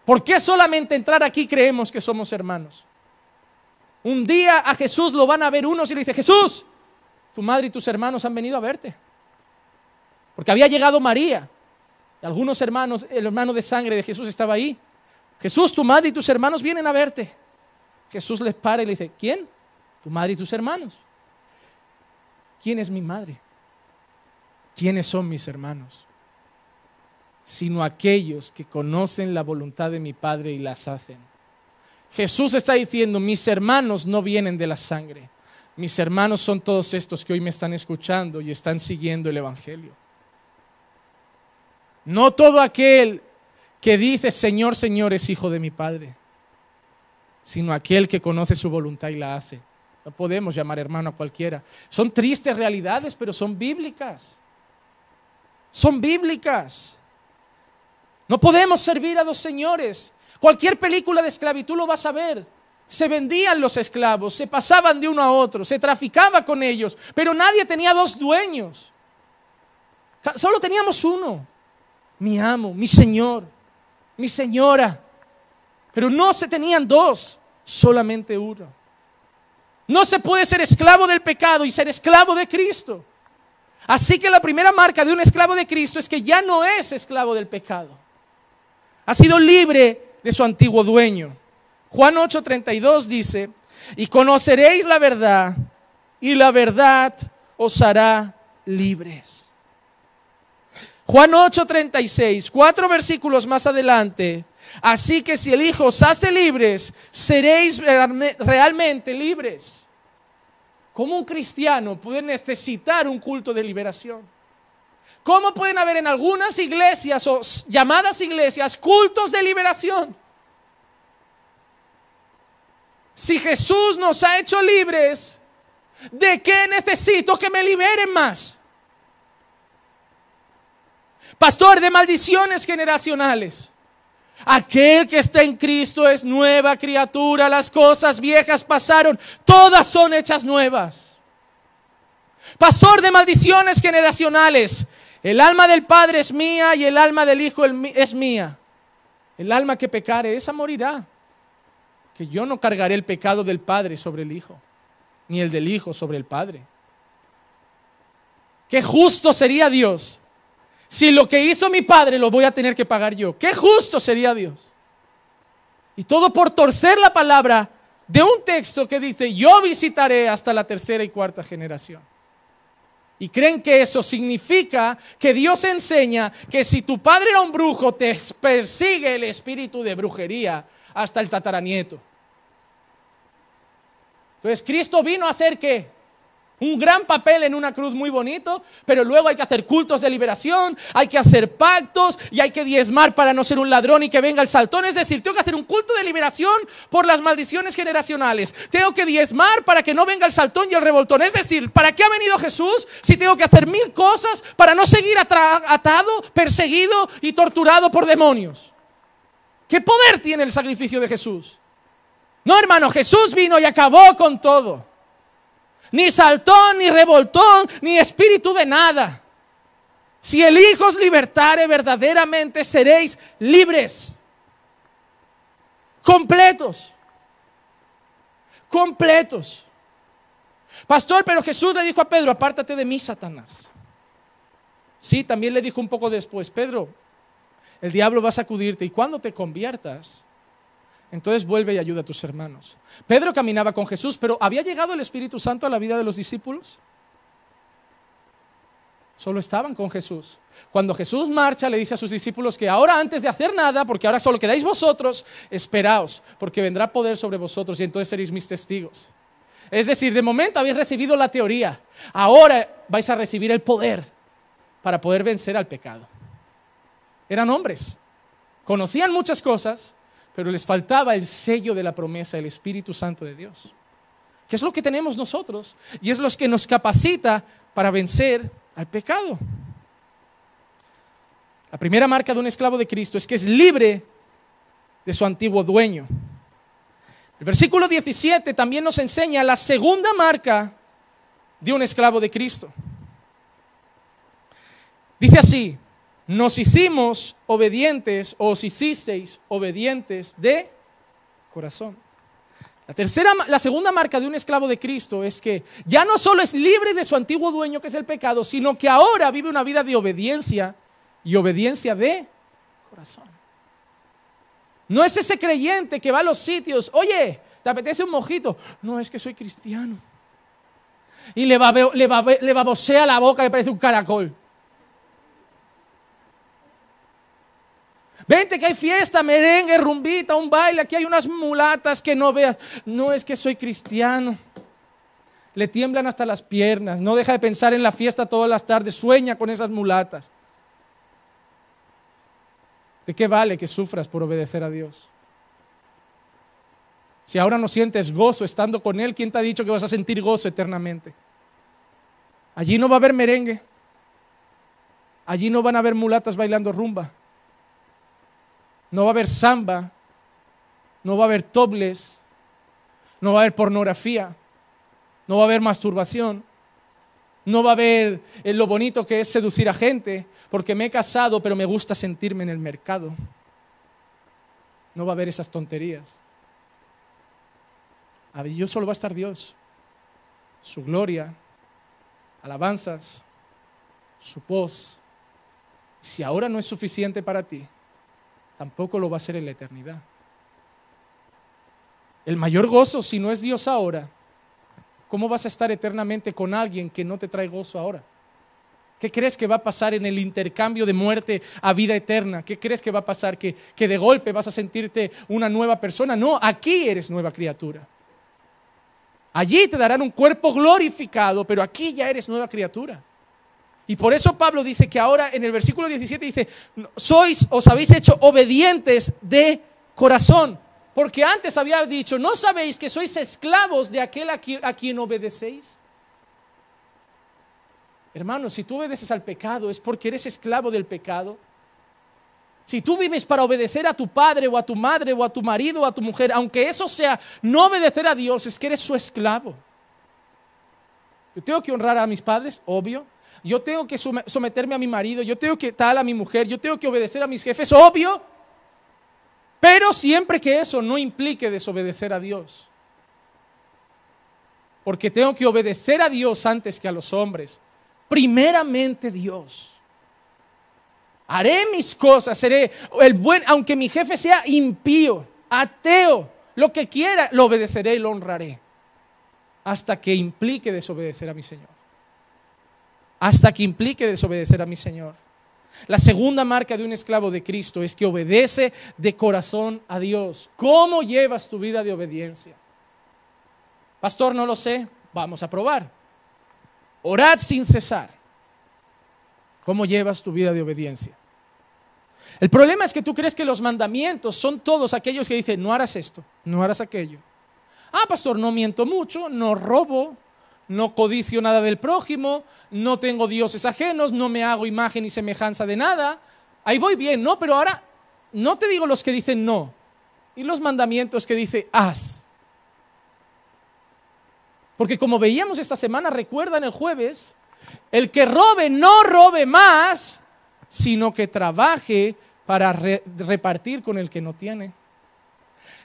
¿Por qué solamente entrar aquí creemos que somos hermanos? Un día a Jesús lo van a ver unos y le dice: Jesús, tu madre y tus hermanos han venido a verte. Porque había llegado María. Y algunos hermanos, el hermano de sangre de Jesús estaba ahí. Jesús, tu madre y tus hermanos vienen a verte. Jesús les para y le dice: ¿quién? Tu madre y tus hermanos. ¿Quién es mi madre? ¿Quiénes son mis hermanos? Sino aquellos que conocen la voluntad de mi Padre y las hacen. Jesús está diciendo: mis hermanos no vienen de la sangre. Mis hermanos son todos estos que hoy me están escuchando y están siguiendo el Evangelio. No todo aquel que dice Señor, Señor es hijo de mi Padre, sino aquel que conoce su voluntad y la hace. No podemos llamar hermano a cualquiera. Son tristes realidades, pero son bíblicas. Son bíblicas. No podemos servir a dos señores. Cualquier película de esclavitud lo vas a ver. Se vendían los esclavos, se pasaban de uno a otro, se traficaba con ellos, pero nadie tenía dos dueños. Solo teníamos uno: mi amo, mi señor, mi señora. Pero no se tenían dos, solamente uno. No se puede ser esclavo del pecado y ser esclavo de Cristo. Así que la primera marca de un esclavo de Cristo es que ya no es esclavo del pecado. Ha sido libre de su antiguo dueño. Juan 8:32 dice: y conoceréis la verdad, y la verdad os hará libres. Juan 8:36, 4 versículos más adelante: así que si el Hijo os hace libres, seréis realmente libres. ¿Cómo un cristiano puede necesitar un culto de liberación? ¿Cómo pueden haber en algunas iglesias o llamadas iglesias cultos de liberación? Si Jesús nos ha hecho libres, ¿de qué necesito que me liberen más? Pastor, de maldiciones generacionales. Aquel que está en Cristo es nueva criatura, las cosas viejas pasaron, todas son hechas nuevas. Pastor, de maldiciones generacionales. El alma del Padre es mía y el alma del Hijo es mía. El alma que pecare, esa morirá. Que yo no cargaré el pecado del Padre sobre el Hijo, ni el del Hijo sobre el Padre. Qué justo sería Dios si lo que hizo mi Padre lo voy a tener que pagar yo. Qué justo sería Dios. Y todo por torcer la palabra de un texto que dice, yo visitaré hasta la tercera y cuarta generación. Y creen que eso significa que Dios enseña que si tu padre era un brujo, te persigue el espíritu de brujería hasta el tataranieto. Entonces Cristo vino a hacer ¿qué? Un gran papel en una cruz muy bonito, pero luego hay que hacer cultos de liberación, hay que hacer pactos y hay que diezmar para no ser un ladrón y que venga el saltón. Es decir, tengo que hacer un culto de liberación por las maldiciones generacionales. Tengo que diezmar para que no venga el saltón y el revoltón. Es decir, ¿para qué ha venido Jesús si tengo que hacer 1000 cosas para no seguir atado, perseguido y torturado por demonios? ¿Qué poder tiene el sacrificio de Jesús? No, hermano, Jesús vino y acabó con todo. Ni saltón, ni revoltón, ni espíritu de nada. Si el Hijo os libertare, verdaderamente seréis libres. Completos. Completos. Pastor, pero Jesús le dijo a Pedro, apártate de mí, Satanás. Sí, también le dijo un poco después, Pedro, el diablo va a sacudirte y cuando te conviertas, entonces vuelve y ayuda a tus hermanos. Pedro caminaba con Jesús, pero ¿había llegado el Espíritu Santo a la vida de los discípulos? Solo estaban con Jesús. Cuando Jesús marcha, le dice a sus discípulos que ahora antes de hacer nada, porque ahora solo quedáis vosotros, esperaos, porque vendrá poder sobre vosotros y entonces seréis mis testigos. Es decir, de momento habéis recibido la teoría, ahora vais a recibir el poder para poder vencer al pecado. Eran hombres, conocían muchas cosas, pero les faltaba el sello de la promesa, el Espíritu Santo de Dios, que es lo que tenemos nosotros y es lo que nos capacita para vencer al pecado. La primera marca de un esclavo de Cristo es que es libre de su antiguo dueño. El versículo 17 también nos enseña la segunda marca de un esclavo de Cristo. Dice así: nos hicimos obedientes, o os hicisteis obedientes de corazón. La segunda marca de un esclavo de Cristo es que ya no solo es libre de su antiguo dueño, que es el pecado, sino que ahora vive una vida de obediencia y obediencia de corazón. No es ese creyente que va a los sitios, oye, ¿te apetece un mojito? No, es que soy cristiano. Y le babosea la boca que parece un caracol. Vente que hay fiesta, merengue, rumbita, un baile, aquí hay unas mulatas que no veas. No, es que soy cristiano. Le tiemblan hasta las piernas, no deja de pensar en la fiesta todas las tardes, sueña con esas mulatas. ¿De qué vale que sufras por obedecer a Dios? Si ahora no sientes gozo estando con Él, ¿quién te ha dicho que vas a sentir gozo eternamente? Allí no va a haber merengue. Allí no van a haber mulatas bailando rumba. No va a haber samba, no va a haber topless, no va a haber pornografía, no va a haber masturbación, no va a haber lo bonito que es seducir a gente, porque me he casado pero me gusta sentirme en el mercado. No va a haber esas tonterías. Allí solo va a estar Dios, su gloria, alabanzas, su voz. Si ahora no es suficiente para ti, tampoco lo va a ser en la eternidad. El mayor gozo, si no es Dios ahora, ¿cómo vas a estar eternamente con alguien que no te trae gozo ahora? ¿Qué crees que va a pasar en el intercambio de muerte a vida eterna? ¿Qué crees que va a pasar? ¿Que de golpe vas a sentirte una nueva persona? No, aquí eres nueva criatura. Allí te darán un cuerpo glorificado, pero aquí ya eres nueva criatura. Y por eso Pablo dice que ahora en el versículo 17 dice, os habéis hecho obedientes de corazón. Porque antes había dicho, ¿no sabéis que sois esclavos de aquel a quien obedecéis? Hermano, si tú obedeces al pecado es porque eres esclavo del pecado. Si tú vives para obedecer a tu padre o a tu madre o a tu marido o a tu mujer, aunque eso sea no obedecer a Dios, es que eres su esclavo. Yo tengo que honrar a mis padres, obvio. Yo tengo que someterme a mi marido, yo tengo que tal a mi mujer, yo tengo que obedecer a mis jefes, obvio. Pero siempre que eso no implique desobedecer a Dios. Porque tengo que obedecer a Dios antes que a los hombres. Primeramente Dios. Haré mis cosas, seré el buen, aunque mi jefe sea impío, ateo, lo que quiera, lo obedeceré y lo honraré. Hasta que implique desobedecer a mi Señor. Hasta que implique desobedecer a mi Señor. La segunda marca de un esclavo de Cristo es que obedece de corazón a Dios. ¿Cómo llevas tu vida de obediencia? Pastor, no lo sé. Vamos a probar. Orad sin cesar. ¿Cómo llevas tu vida de obediencia? El problema es que tú crees que los mandamientos son todos aquellos que dicen, no harás esto, no harás aquello. Ah, pastor, no miento mucho, no robo, no codicio nada del prójimo, no tengo dioses ajenos, no me hago imagen y semejanza de nada. Ahí voy bien, ¿no? Pero ahora no te digo los que dicen no. Y los mandamientos que dice haz. Porque como veíamos esta semana, recuerdan el jueves, el que robe no robe más, sino que trabaje para repartir con el que no tiene.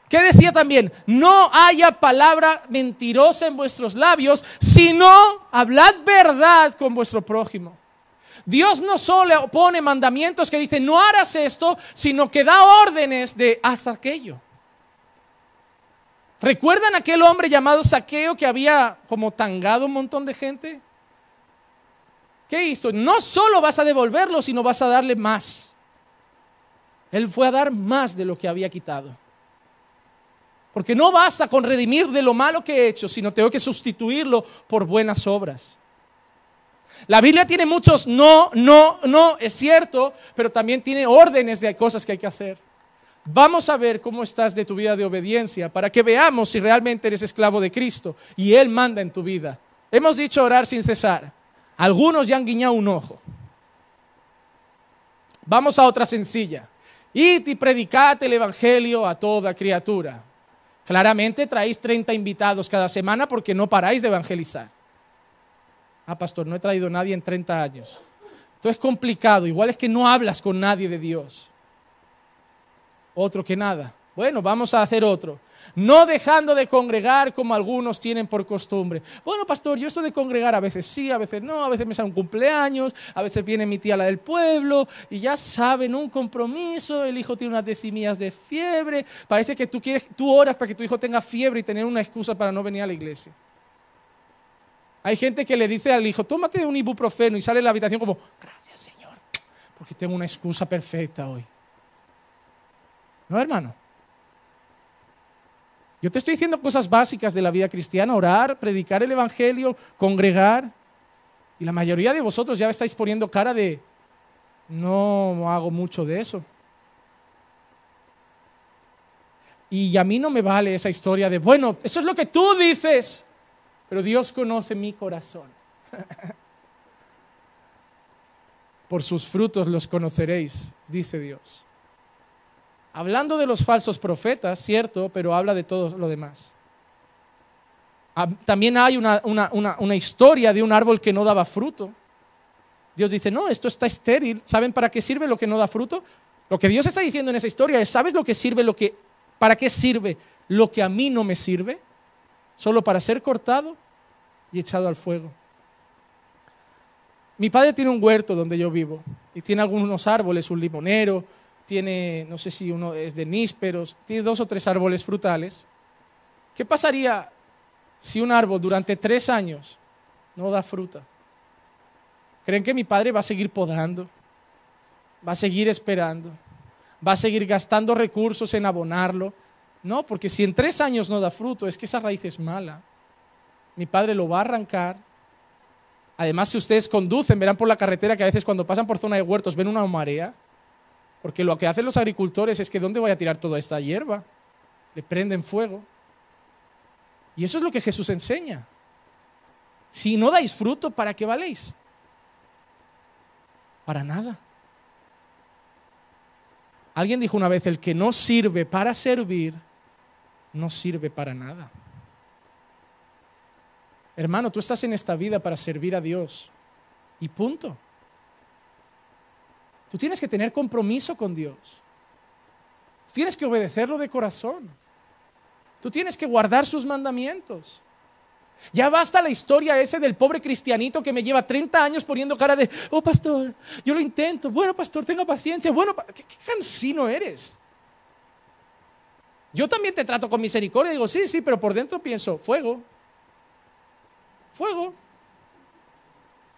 ¿Qué decía también? No haya palabra mentirosa en vuestros labios, sino hablad verdad con vuestro prójimo. Dios no solo pone mandamientos que dicen no harás esto, sino que da órdenes de haz aquello. ¿Recuerdan aquel hombre llamado Zaqueo que había como tangado un montón de gente? ¿Qué hizo? No solo vas a devolverlo, sino vas a darle más. Él fue a dar más de lo que había quitado. Porque no basta con redimir de lo malo que he hecho, sino tengo que sustituirlo por buenas obras. La Biblia tiene muchos no, es cierto, pero también tiene órdenes de cosas que hay que hacer. Vamos a ver cómo estás de tu vida de obediencia para que veamos si realmente eres esclavo de Cristo y Él manda en tu vida. Hemos dicho orar sin cesar. Algunos ya han guiñado un ojo. Vamos a otra sencilla. Id y predicad el evangelio a toda criatura. Claramente traéis 30 invitados cada semana porque no paráis de evangelizar. Ah, pastor, no he traído a nadie en 30 años. Esto es complicado. Igual es que no hablas con nadie de Dios. Otro que nada. Bueno, vamos a hacer otro. No dejando de congregar como algunos tienen por costumbre. Bueno, pastor, yo esto de congregar a veces sí, a veces no, a veces me sale un cumpleaños, a veces viene mi tía la del pueblo y ya saben, un compromiso, el hijo tiene unas decimillas de fiebre, parece que tú oras para que tu hijo tenga fiebre y tener una excusa para no venir a la iglesia. Hay gente que le dice al hijo, tómate un ibuprofeno y sale de la habitación como, gracias Señor, porque tengo una excusa perfecta hoy. ¿No, hermano? Yo te estoy diciendo cosas básicas de la vida cristiana, orar, predicar el evangelio, congregar. Y la mayoría de vosotros ya estáis poniendo cara de, no hago mucho de eso. Y a mí no me vale esa historia de, bueno, eso es lo que tú dices, pero Dios conoce mi corazón. Por sus frutos los conoceréis, dice Dios. Hablando de los falsos profetas, cierto, pero habla de todo lo demás. También hay una historia de un árbol que no daba fruto. Dios dice, no, esto está estéril. ¿Saben para qué sirve lo que no da fruto? Lo que Dios está diciendo en esa historia es, ¿sabes lo que sirve, para qué sirve lo que a mí no me sirve? Solo para ser cortado y echado al fuego. Mi padre tiene un huerto donde yo vivo y tiene algunos árboles, un limonero, tiene, no sé si uno es de nísperos, tiene 2 o 3 árboles frutales. ¿Qué pasaría si un árbol durante 3 años no da fruta? ¿Creen que mi padre va a seguir podando? ¿Va a seguir esperando? ¿Va a seguir gastando recursos en abonarlo? No, porque si en 3 años no da fruto, es que esa raíz es mala. Mi padre lo va a arrancar. Además, si ustedes conducen, verán por la carretera que a veces cuando pasan por zona de huertos ven una marea. Porque lo que hacen los agricultores es que ¿dónde voy a tirar toda esta hierba? Le prenden fuego. Y eso es lo que Jesús enseña. Si no dais fruto, ¿para qué valéis? Para nada. Alguien dijo una vez, el que no sirve para servir, no sirve para nada. Hermano, tú estás en esta vida para servir a Dios. Y punto. Tú tienes que tener compromiso con Dios. Tú tienes que obedecerlo de corazón. Tú tienes que guardar sus mandamientos. Ya basta la historia ese del pobre cristianito que me lleva 30 años poniendo cara de, oh pastor, yo lo intento. Bueno pastor, tenga paciencia. Bueno, ¿qué cansino eres? Yo también te trato con misericordia. Digo, sí, sí, pero por dentro pienso, fuego. Fuego.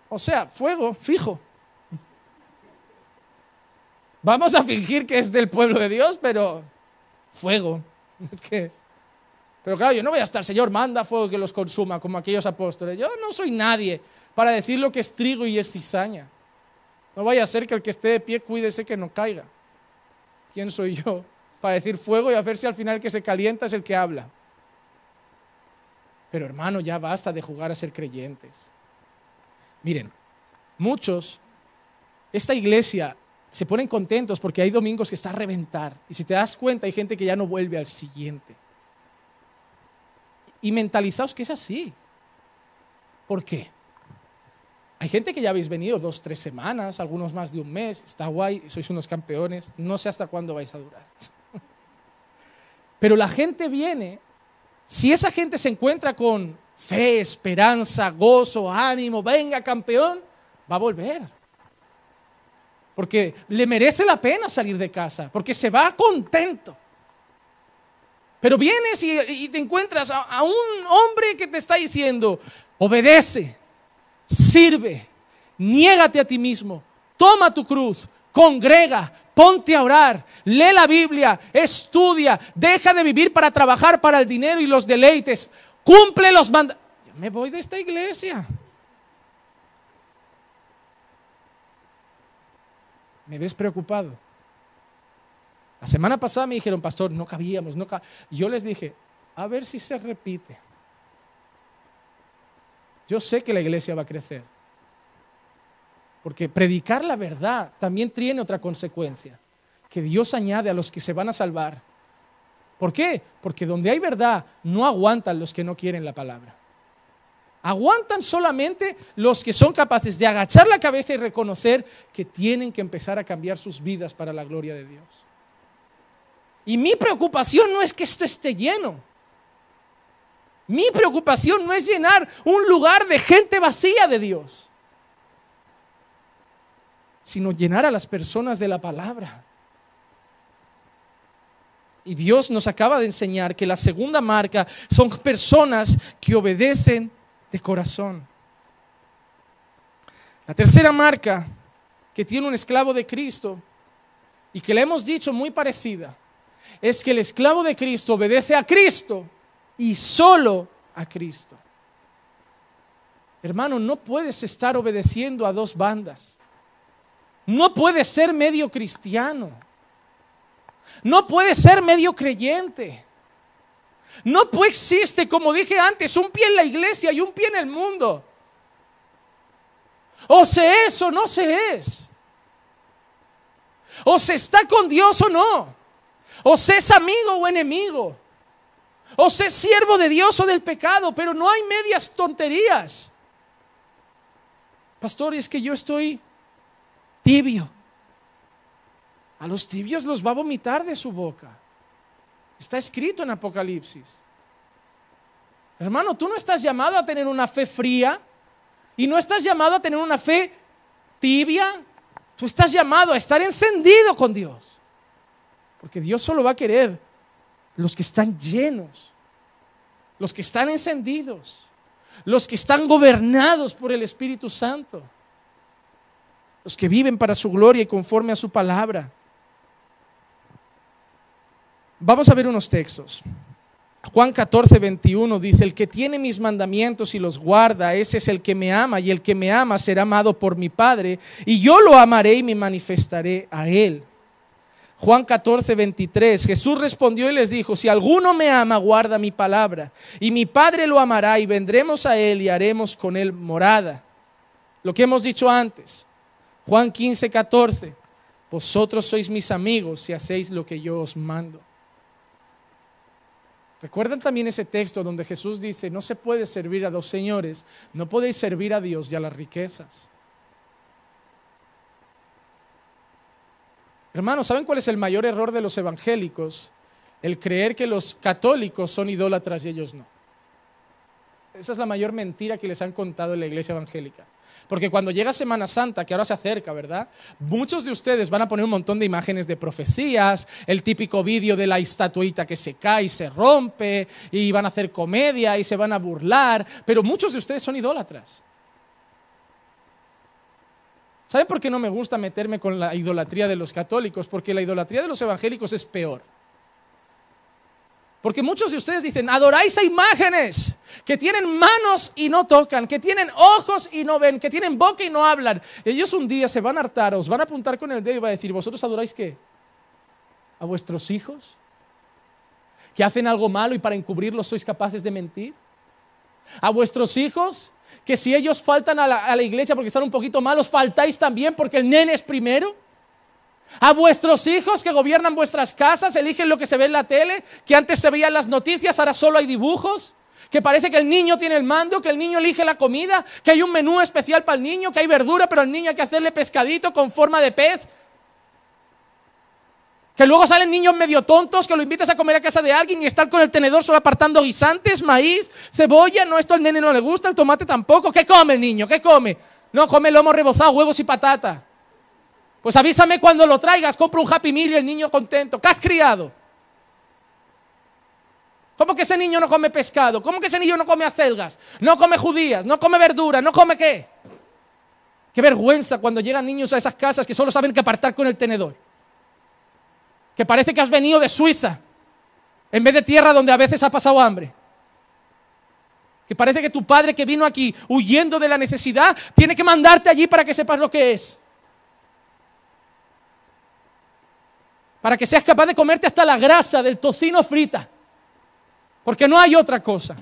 O sea, fuego, fijo. Vamos a fingir que es del pueblo de Dios, pero fuego. Pero claro, yo no voy a estar, Señor, manda fuego que los consuma, como aquellos apóstoles. Yo no soy nadie para decir lo que es trigo y es cizaña. No vaya a ser que el que esté de pie cuídese que no caiga. ¿Quién soy yo para decir fuego y a ver si al final el que se calienta es el que habla? Pero hermano, ya basta de jugar a ser creyentes. Miren, muchos, esta iglesia se ponen contentos porque hay domingos que está a reventar. Y si te das cuenta, hay gente que ya no vuelve al siguiente. Y mentalizaos que es así. ¿Por qué? Hay gente que ya habéis venido 2, 3 semanas, algunos más de un mes. Está guay, sois unos campeones. No sé hasta cuándo vais a durar. Pero la gente viene. Si esa gente se encuentra con fe, esperanza, gozo, ánimo, venga campeón, va a volver. Porque le merece la pena salir de casa, porque se va contento. Pero vienes y te encuentras a un hombre que te está diciendo, obedece, sirve, niégate a ti mismo, toma tu cruz, congrega, ponte a orar, lee la Biblia, estudia, deja de vivir para trabajar para el dinero y los deleites, cumple los mandamientos. Me voy de esta iglesia. ¿Me ves preocupado? La semana pasada me dijeron, pastor, no cabíamos, Y yo les dije, a ver si se repite. Yo sé que la iglesia va a crecer. Porque predicar la verdad también tiene otra consecuencia, que Dios añade a los que se van a salvar. ¿Por qué? Porque donde hay verdad no aguantan los que no quieren la palabra. Aguantan solamente los que son capaces de agachar la cabeza y reconocer que tienen que empezar a cambiar sus vidas para la gloria de Dios. Y mi preocupación no es que esto esté lleno. Mi preocupación no es llenar un lugar de gente vacía de Dios, sino llenar a las personas de la palabra. Y Dios nos acaba de enseñar que la segunda marca son personas que obedecen de corazón. La tercera marca que tiene un esclavo de Cristo y que le hemos dicho muy parecida es que el esclavo de Cristo obedece a Cristo y solo a Cristo. Hermano, no puedes estar obedeciendo a dos bandas. No puedes ser medio cristiano. No puedes ser medio creyente. No existe, como dije antes, un pie en la iglesia y un pie en el mundo. O se es o no se es. O se está con Dios o no. O se es amigo o enemigo. O se es siervo de Dios o del pecado. Pero no hay medias tonterías. Pastor, es que yo estoy tibio. A los tibios los va a vomitar de su boca. Está escrito en Apocalipsis. Hermano, tú no estás llamado a tener una fe fría y no estás llamado a tener una fe tibia. Tú estás llamado a estar encendido con Dios. Porque Dios solo va a querer los que están llenos, los que están encendidos, los que están gobernados por el Espíritu Santo, los que viven para su gloria y conforme a su palabra. Vamos a ver unos textos. Juan 14:21 dice: el que tiene mis mandamientos y los guarda, ese es el que me ama, y el que me ama será amado por mi Padre, y yo lo amaré y me manifestaré a él. Juan 14:23, Jesús respondió y les dijo: si alguno me ama, guarda mi palabra, y mi Padre lo amará, y vendremos a él y haremos con él morada. Lo que hemos dicho antes. Juan 15:14, vosotros sois mis amigos si hacéis lo que yo os mando. ¿Recuerdan también ese texto donde Jesús dice: no se puede servir a dos señores, no podéis servir a Dios y a las riquezas? Hermanos, ¿saben cuál es el mayor error de los evangélicos? El creer que los católicos son idólatras y ellos no. Esa es la mayor mentira que les han contado en la iglesia evangélica. Porque cuando llega Semana Santa, que ahora se acerca, ¿verdad? Muchos de ustedes van a poner un montón de imágenes de profecías, el típico vídeo de la estatuita que se cae y se rompe, y van a hacer comedia y se van a burlar, pero muchos de ustedes son idólatras. ¿Saben por qué no me gusta meterme con la idolatría de los católicos? Porque la idolatría de los evangélicos es peor. Porque muchos de ustedes dicen, adoráis a imágenes que tienen manos y no tocan, que tienen ojos y no ven, que tienen boca y no hablan. Ellos un día se van a hartar, os van a apuntar con el dedo y van a decir, ¿vosotros adoráis qué? ¿A vuestros hijos? ¿Que hacen algo malo y para encubrirlos sois capaces de mentir? ¿A vuestros hijos? ¿Que si ellos faltan a la iglesia porque están un poquito malos, faltáis también porque el nene es primero? A vuestros hijos que gobiernan vuestras casas, eligen lo que se ve en la tele, que antes se veían las noticias, ahora solo hay dibujos, que parece que el niño tiene el mando, que el niño elige la comida, que hay un menú especial para el niño, que hay verdura, pero al niño hay que hacerle pescadito con forma de pez, que luego salen niños medio tontos, que lo invitas a comer a casa de alguien y están con el tenedor solo apartando guisantes, maíz, cebolla, no, esto al nene no le gusta, el tomate tampoco. ¿Qué come el niño? ¿Qué come? No, come lomo rebozado, huevos y patata. Pues avísame cuando lo traigas, compro un Happy Meal y el niño contento. ¿Qué has criado? ¿Cómo que ese niño no come pescado? ¿Cómo que ese niño no come acelgas? No come judías, no come verdura, no come qué. Qué vergüenza cuando llegan niños a esas casas que solo saben que apartar con el tenedor. Que parece que has venido de Suiza, en vez de tierra donde a veces ha pasado hambre. Que parece que tu padre que vino aquí huyendo de la necesidad, tiene que mandarte allí para que sepas lo que es. Para que seas capaz de comerte hasta la grasa del tocino frita. Porque no hay otra cosa.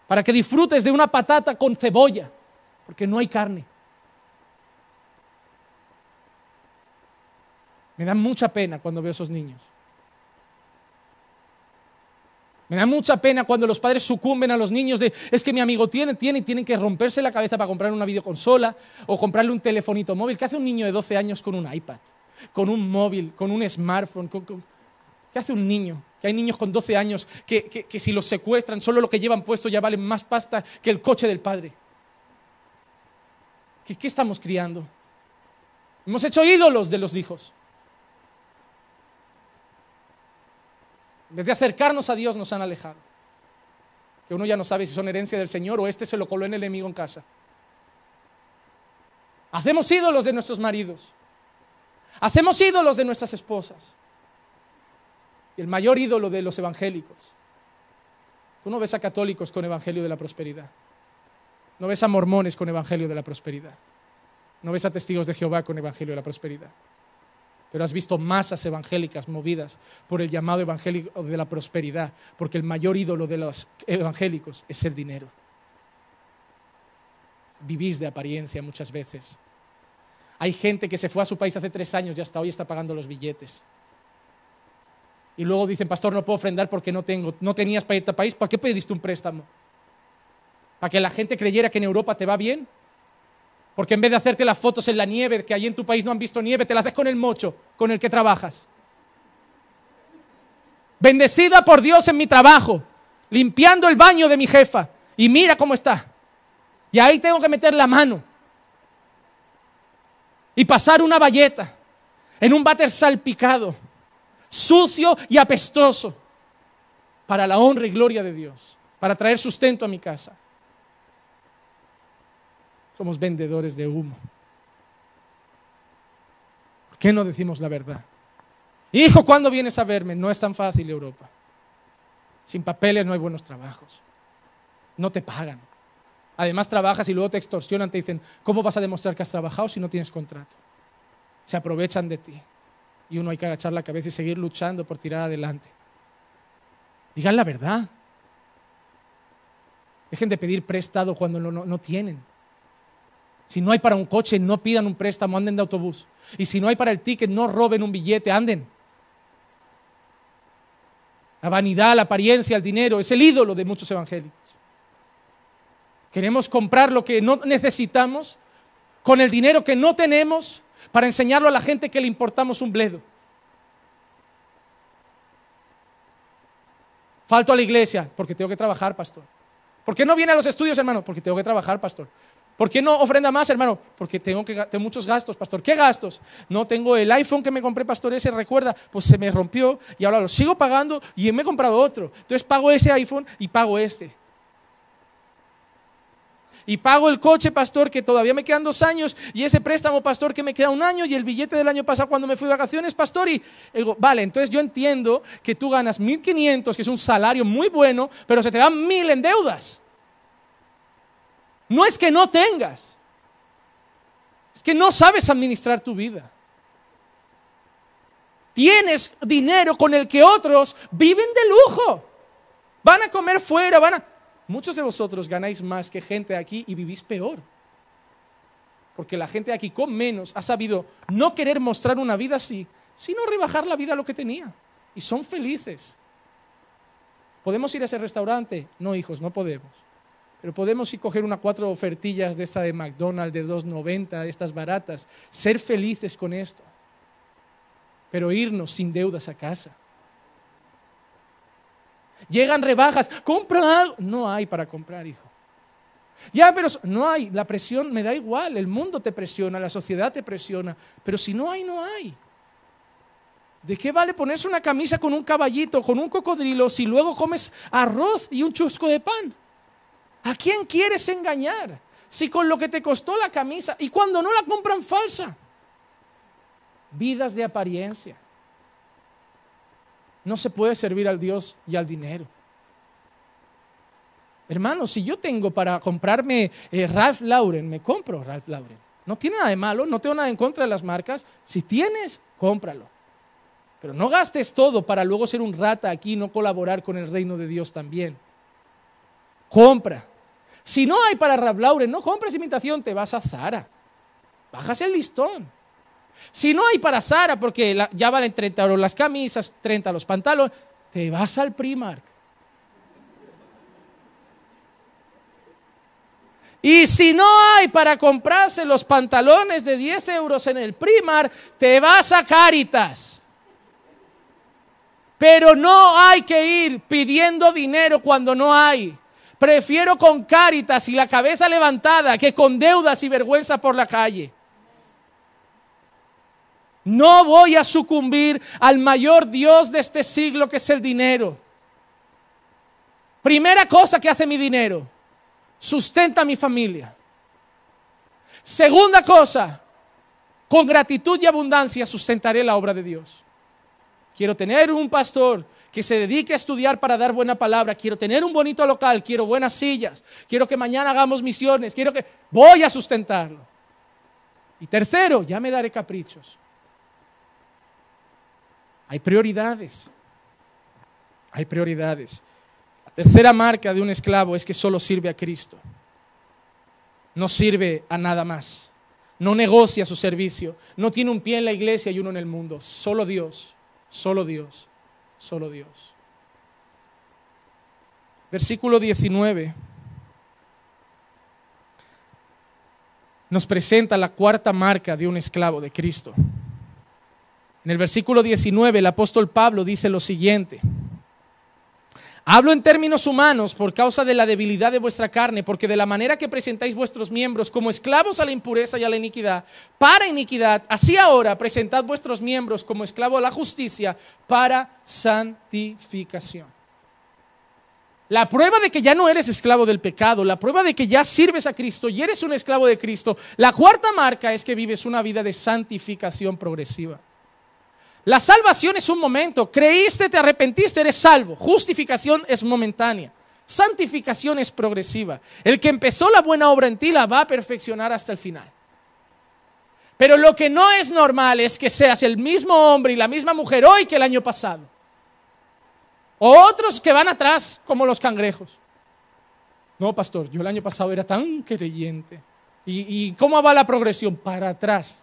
Para que disfrutes de una patata con cebolla. Porque no hay carne. Me da mucha pena cuando veo a esos niños. Me da mucha pena cuando los padres sucumben a los niños de, es que mi amigo tiene y tienen que romperse la cabeza para comprar una videoconsola o comprarle un telefonito móvil. ¿Qué hace un niño de 12 años con un iPad? Con un móvil, con un smartphone. ¿Qué hace un niño? Que hay niños con 12 años que si los secuestran, solo lo que llevan puesto ya valen más pasta que el coche del padre. ¿Qué estamos criando? Hemos hecho ídolos de los hijos. En vez de acercarnos a Dios nos han alejado. Que uno ya no sabe si son herencia del Señor o este se lo coló en el enemigo en casa. Hacemos ídolos de nuestros maridos. Hacemos ídolos de nuestras esposas. Y el mayor ídolo de los evangélicos. Tú no ves a católicos con evangelio de la prosperidad. No ves a mormones con evangelio de la prosperidad. No ves a testigos de Jehová con evangelio de la prosperidad. Pero has visto masas evangélicas movidas por el llamado evangelio de la prosperidad, porque el mayor ídolo de los evangélicos es el dinero. Vivís de apariencia muchas veces. Hay gente que se fue a su país hace 3 años y hasta hoy está pagando los billetes. Y luego dicen, pastor, no puedo ofrendar porque no tenías para irte a país. ¿Para qué pediste un préstamo? ¿Para que la gente creyera que en Europa te va bien? Porque en vez de hacerte las fotos en la nieve, que allí en tu país no han visto nieve, te las haces con el mocho con el que trabajas. Bendecida por Dios en mi trabajo, limpiando el baño de mi jefa. Y mira cómo está. Y ahí tengo que meter la mano. Y pasar una bayeta en un váter salpicado, sucio y apestoso, para la honra y gloria de Dios, para traer sustento a mi casa. Somos vendedores de humo. ¿Por qué no decimos la verdad? Hijo, ¿cuándo vienes a verme? No es tan fácil Europa. Sin papeles no hay buenos trabajos. No te pagan. Además trabajas y luego te extorsionan, te dicen, ¿cómo vas a demostrar que has trabajado si no tienes contrato? Se aprovechan de ti. Y uno hay que agachar la cabeza y seguir luchando por tirar adelante. Digan la verdad. Dejen de pedir prestado cuando no tienen. Si no hay para un coche, no pidan un préstamo, anden de autobús. Y si no hay para el ticket, no roben un billete, anden. La vanidad, la apariencia, el dinero es el ídolo de muchos evangélicos. Queremos comprar lo que no necesitamos con el dinero que no tenemos para enseñarlo a la gente que le importamos un bledo. Falto a la iglesia porque tengo que trabajar, pastor. ¿Por qué no viene a los estudios, hermano? Porque tengo que trabajar, pastor. ¿Por qué no ofrenda más, hermano? Porque tengo muchos gastos, pastor. ¿Qué gastos? No tengo el iPhone que me compré, pastor, ese, recuerda, pues se me rompió y ahora lo sigo pagando y me he comprado otro. Entonces pago ese iPhone y pago este. Y pago el coche, pastor, que todavía me quedan 2 años, y ese préstamo, pastor, que me queda 1 año, y el billete del año pasado cuando me fui de vacaciones, pastor, y digo, vale, entonces yo entiendo que tú ganas 1.500, que es un salario muy bueno, pero se te dan 1.000 en deudas. No es que no tengas, es que no sabes administrar tu vida. Tienes dinero con el que otros viven de lujo, van a comer fuera, Muchos de vosotros ganáis más que gente de aquí y vivís peor. Porque la gente de aquí con menos ha sabido no querer mostrar una vida así, sino rebajar la vida a lo que tenía. Y son felices. ¿Podemos ir a ese restaurante? No, hijos, no podemos. Pero podemos ir a coger 4 ofertillas de esta de McDonald's de 2.90, estas baratas. Ser felices con esto. Pero irnos sin deudas a casa. Llegan rebajas, compra algo. No hay para comprar, hijo. Ya, pero no hay. La presión me da igual. El mundo te presiona, la sociedad te presiona. Pero si no hay, no hay. ¿De qué vale ponerse una camisa con un caballito, con un cocodrilo, si luego comes arroz y un chusco de pan? ¿A quién quieres engañar? Si con lo que te costó la camisa y cuando no la compran falsa. Vidas de apariencia. No se puede servir al Dios y al dinero. Hermano, si yo tengo para comprarme Ralph Lauren, me compro Ralph Lauren. No tiene nada de malo, no tengo nada en contra de las marcas. Si tienes, cómpralo. Pero no gastes todo para luego ser un rata aquí y no colaborar con el reino de Dios también. Compra. Si no hay para Ralph Lauren, no compres imitación, te vas a Zara. Bajas el listón. Si no hay para Zara, porque ya valen 30 euros las camisas, 30 los pantalones, te vas al Primark. Y si no hay para comprarse los pantalones de 10 euros en el Primark, te vas a Cáritas. Pero no hay que ir pidiendo dinero cuando no hay. Prefiero con Cáritas y la cabeza levantada que con deudas y vergüenza por la calle. No voy a sucumbir al mayor Dios de este siglo, que es el dinero. Primera cosa que hace mi dinero: sustenta a mi familia. Segunda cosa, con gratitud y abundancia sustentaré la obra de Dios. Quiero tener un pastor que se dedique a estudiar para dar buena palabra. Quiero tener un bonito local, quiero buenas sillas. Quiero que mañana hagamos misiones. Voy a sustentarlo. Y tercero, ya me daré caprichos. Hay prioridades. Hay prioridades. La tercera marca de un esclavo es que solo sirve a Cristo. No sirve a nada más. No negocia su servicio. No tiene un pie en la iglesia y uno en el mundo. Solo Dios. Solo Dios. Solo Dios. Versículo 19 nos presenta la cuarta marca de un esclavo de Cristo. En el versículo 19 el apóstol Pablo dice lo siguiente: hablo en términos humanos por causa de la debilidad de vuestra carne, porque de la manera que presentáis vuestros miembros como esclavos a la impureza y a la iniquidad, para iniquidad, así ahora presentad vuestros miembros como esclavos a la justicia, para santificación. La prueba de que ya no eres esclavo del pecado, la prueba de que ya sirves a Cristo y eres un esclavo de Cristo, la cuarta marca es que vives una vida de santificación progresiva. La salvación es un momento. Creíste, te arrepentiste, eres salvo. Justificación es momentánea. Santificación es progresiva. El que empezó la buena obra en ti la va a perfeccionar hasta el final. Pero lo que no es normal es que seas el mismo hombre y la misma mujer hoy que el año pasado. O otros que van atrás como los cangrejos. No, pastor, yo el año pasado era tan creyente. ¿Y cómo va la progresión? Para atrás.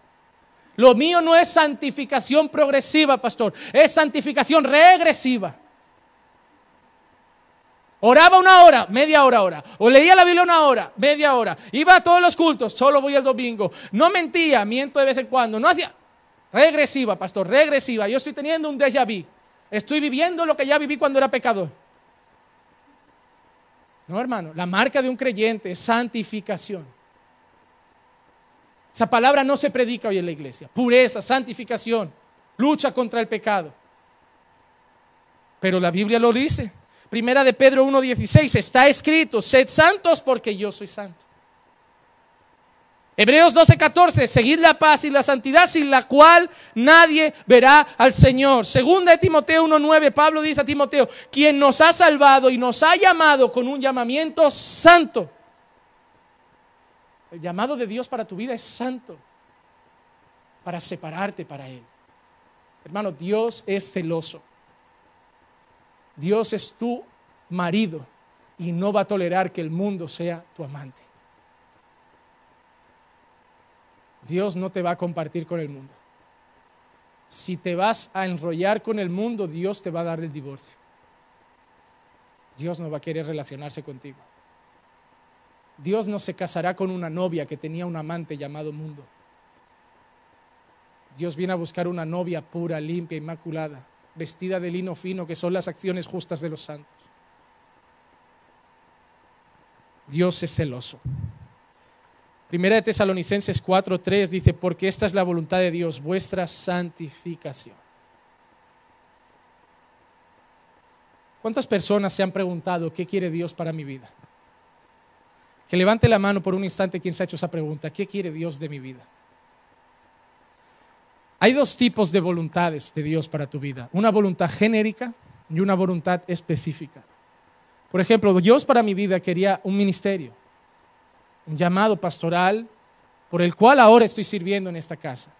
Lo mío no es santificación progresiva, pastor, es santificación regresiva. Oraba 1 hora, media hora. O leía la Biblia 1 hora, media hora. Iba a todos los cultos, solo voy el domingo. No mentía, miento de vez en cuando. No hacía. Regresiva, pastor, regresiva. Yo estoy teniendo un déjà vu. Estoy viviendo lo que ya viví cuando era pecador. No, hermano, la marca de un creyente es santificación. Esa palabra no se predica hoy en la iglesia. Pureza, santificación, lucha contra el pecado. Pero la Biblia lo dice. Primera de Pedro 1:16, está escrito, sed santos porque yo soy santo. Hebreos 12:14, seguid la paz y la santidad sin la cual nadie verá al Señor. Segunda de Timoteo 1:9, Pablo dice a Timoteo, quien nos ha salvado y nos ha llamado con un llamamiento santo. El llamado de Dios para tu vida es santo, para separarte para Él. Hermano, Dios es celoso. Dios es tu marido y no va a tolerar que el mundo sea tu amante. Dios no te va a compartir con el mundo. Si te vas a enrollar con el mundo, Dios te va a dar el divorcio. Dios no va a querer relacionarse contigo. Dios no se casará con una novia que tenía un amante llamado mundo. Dios viene a buscar una novia pura, limpia, inmaculada, vestida de lino fino, que son las acciones justas de los santos. Dios es celoso. Primera de Tesalonicenses 4:3 dice, porque esta es la voluntad de Dios, vuestra santificación. ¿Cuántas personas se han preguntado qué quiere Dios para mi vida? Que levante la mano por un instante quien se ha hecho esa pregunta. ¿Qué quiere Dios de mi vida? Hay dos tipos de voluntades de Dios para tu vida. Una voluntad genérica y una voluntad específica. Por ejemplo, Dios para mi vida quería un ministerio, un llamado pastoral por el cual ahora estoy sirviendo en esta casa.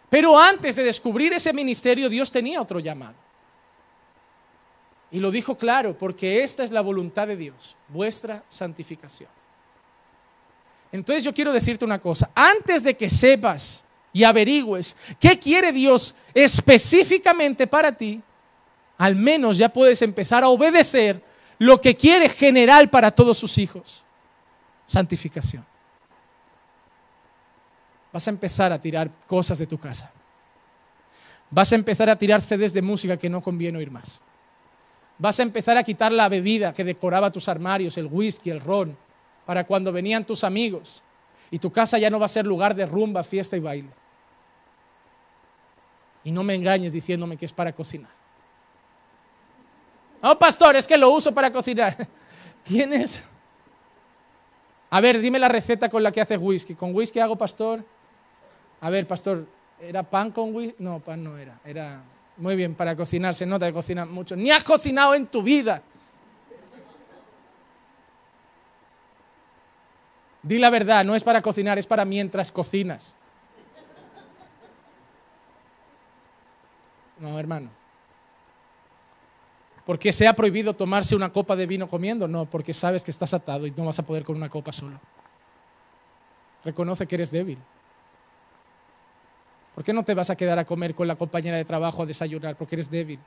Pero antes de descubrir ese ministerio, Dios tenía otro llamado. Y lo dijo claro, porque esta es la voluntad de Dios, vuestra santificación. Entonces yo quiero decirte una cosa, antes de que sepas y averigües qué quiere Dios específicamente para ti, al menos ya puedes empezar a obedecer lo que quiere general para todos sus hijos. Santificación. Vas a empezar a tirar cosas de tu casa. Vas a empezar a tirar CDs de música que no conviene oír más. Vas a empezar a quitar la bebida que decoraba tus armarios, el whisky, el ron, para cuando venían tus amigos. Y tu casa ya no va a ser lugar de rumba, fiesta y baile. Y no me engañes diciéndome que es para cocinar. No, pastor, es que lo uso para cocinar. ¿Tienes? A ver, dime la receta con la que haces whisky. ¿Con whisky hago, pastor? A ver, pastor, ¿era pan con whisky? No, pan no era. Era muy bien para cocinar. Se nota que cocinas mucho. Ni has cocinado en tu vida. Di la verdad, no es para cocinar, es para mientras cocinas. No, hermano. ¿Por qué se ha prohibido tomarse una copa de vino comiendo? No, porque sabes que estás atado y no vas a poder con una copa solo. Reconoce que eres débil. ¿Por qué no te vas a quedar a comer con la compañera de trabajo a desayunar? Porque eres débil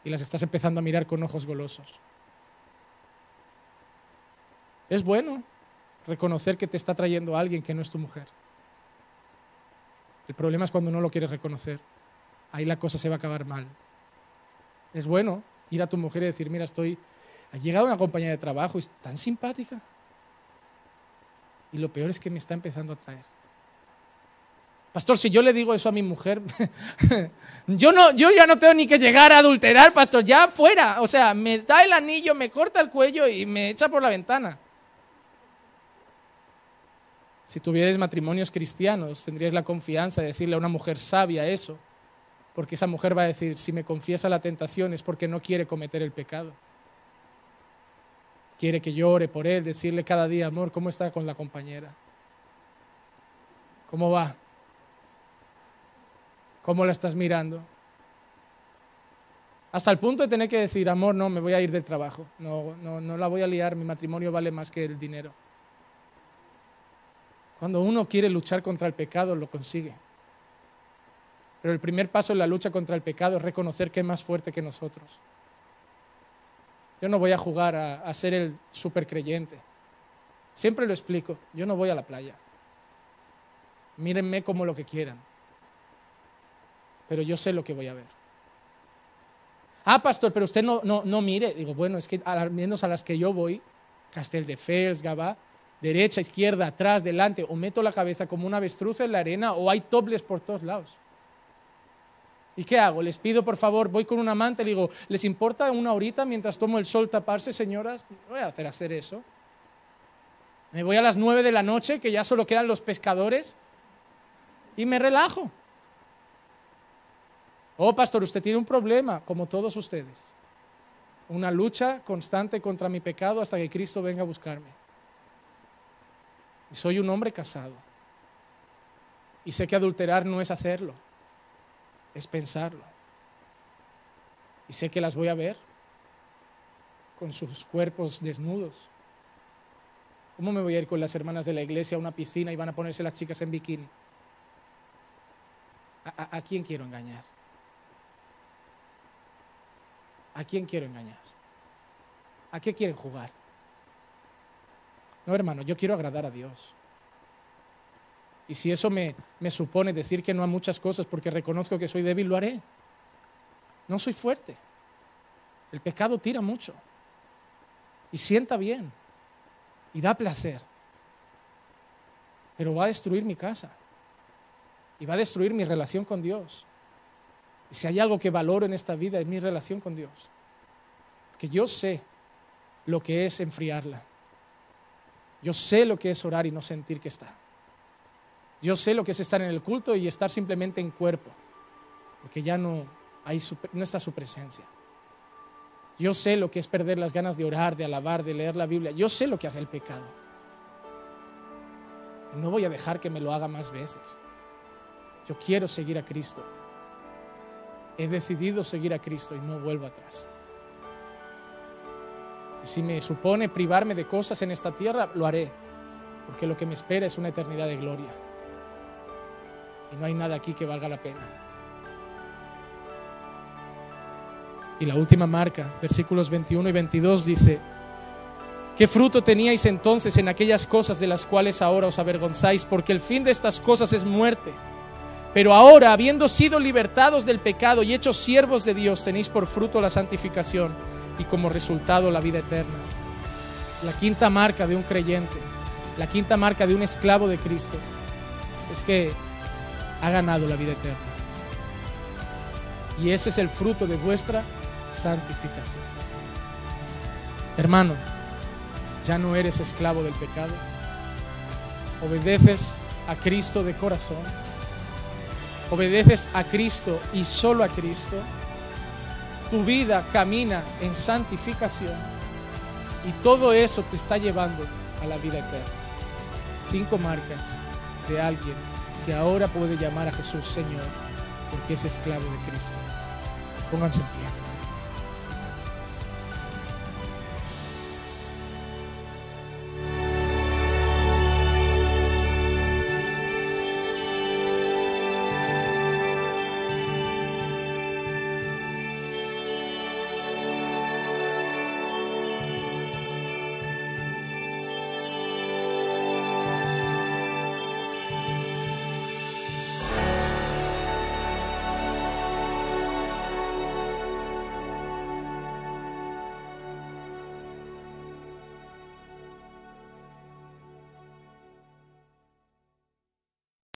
y las estás empezando a mirar con ojos golosos. Es bueno reconocer que te está trayendo a alguien que no es tu mujer. El problema es cuando no lo quieres reconocer. Ahí la cosa se va a acabar mal. Es bueno ir a tu mujer y decir, mira, ha llegado una compañera de trabajo y es tan simpática. Y lo peor es que me está empezando a atraer. Pastor, si yo le digo eso a mi mujer, yo ya no tengo ni que llegar a adulterar, pastor, ya fuera. O sea, me da el anillo, me corta el cuello y me echa por la ventana. Si tuvierais matrimonios cristianos, tendríais la confianza de decirle a una mujer sabia eso, porque esa mujer va a decir, si me confiesa la tentación es porque no quiere cometer el pecado. Quiere que llore por él, decirle cada día, amor, ¿cómo está con la compañera? ¿Cómo va? ¿Cómo la estás mirando? Hasta el punto de tener que decir, amor, no, me voy a ir del trabajo. No la voy a liar, mi matrimonio vale más que el dinero. Cuando uno quiere luchar contra el pecado, lo consigue. Pero el primer paso en la lucha contra el pecado es reconocer que es más fuerte que nosotros. Yo no voy a jugar a ser el supercreyente. Siempre lo explico, yo no voy a la playa. Mírenme como lo que quieran. Pero yo sé lo que voy a ver. Ah, pastor, pero usted no mire. Digo, bueno, es que al menos a las que yo voy, Castelldefels, Gavà, derecha, izquierda, atrás, delante, o meto la cabeza como una avestruz en la arena o hay topless por todos lados. ¿Y qué hago? Les pido por favor, voy con una manta y le digo, ¿les importa una horita mientras tomo el sol taparse, señoras? No voy a hacer eso. Me voy a las 9 de la noche, que ya solo quedan los pescadores, y me relajo. Oh, pastor, usted tiene un problema, como todos ustedes. Una lucha constante contra mi pecado hasta que Cristo venga a buscarme. Y soy un hombre casado. Y sé que adulterar no es hacerlo, es pensarlo. Y sé que las voy a ver con sus cuerpos desnudos. ¿Cómo me voy a ir con las hermanas de la iglesia a una piscina y van a ponerse las chicas en bikini? ¿A quién quiero engañar? ¿A quién quiero engañar? ¿A qué quieren jugar? No, hermano, yo quiero agradar a Dios. Y si eso me supone decir que no a muchas cosas porque reconozco que soy débil, lo haré. No soy fuerte. El pecado tira mucho. Y sienta bien. Y da placer. Pero va a destruir mi casa. Y va a destruir mi relación con Dios. Y si hay algo que valoro en esta vida es mi relación con Dios. Porque yo sé lo que es enfriarla. Yo sé lo que es orar y no sentir que está. Yo sé lo que es estar en el culto y estar simplemente en cuerpo, porque ya no está su presencia. Yo sé lo que es perder las ganas de orar, de alabar, de leer la Biblia. Yo sé lo que hace el pecado. Y no voy a dejar que me lo haga más veces. Yo quiero seguir a Cristo. He decidido seguir a Cristo y no vuelvo atrás. Y si me supone privarme de cosas en esta tierra, lo haré, porque lo que me espera es una eternidad de gloria. Y no hay nada aquí que valga la pena. Y la última marca, versículos 21 y 22 dice: ¿qué fruto teníais entonces en aquellas cosas de las cuales ahora os avergonzáis? Porque el fin de estas cosas es muerte. Pero ahora, habiendo sido libertados del pecado y hechos siervos de Dios, tenéis por fruto la santificación y como resultado la vida eterna. La quinta marca de un creyente, la quinta marca de un esclavo de Cristo, es que ha ganado la vida eterna. Y ese es el fruto de vuestra santificación. Hermano, ya no eres esclavo del pecado. Obedeces a Cristo de corazón. Obedeces a Cristo y solo a Cristo. Tu vida camina en santificación y todo eso te está llevando a la vida eterna. 5 marcas de alguien que ahora puede llamar a Jesús Señor porque es esclavo de Cristo. Pónganse en pie.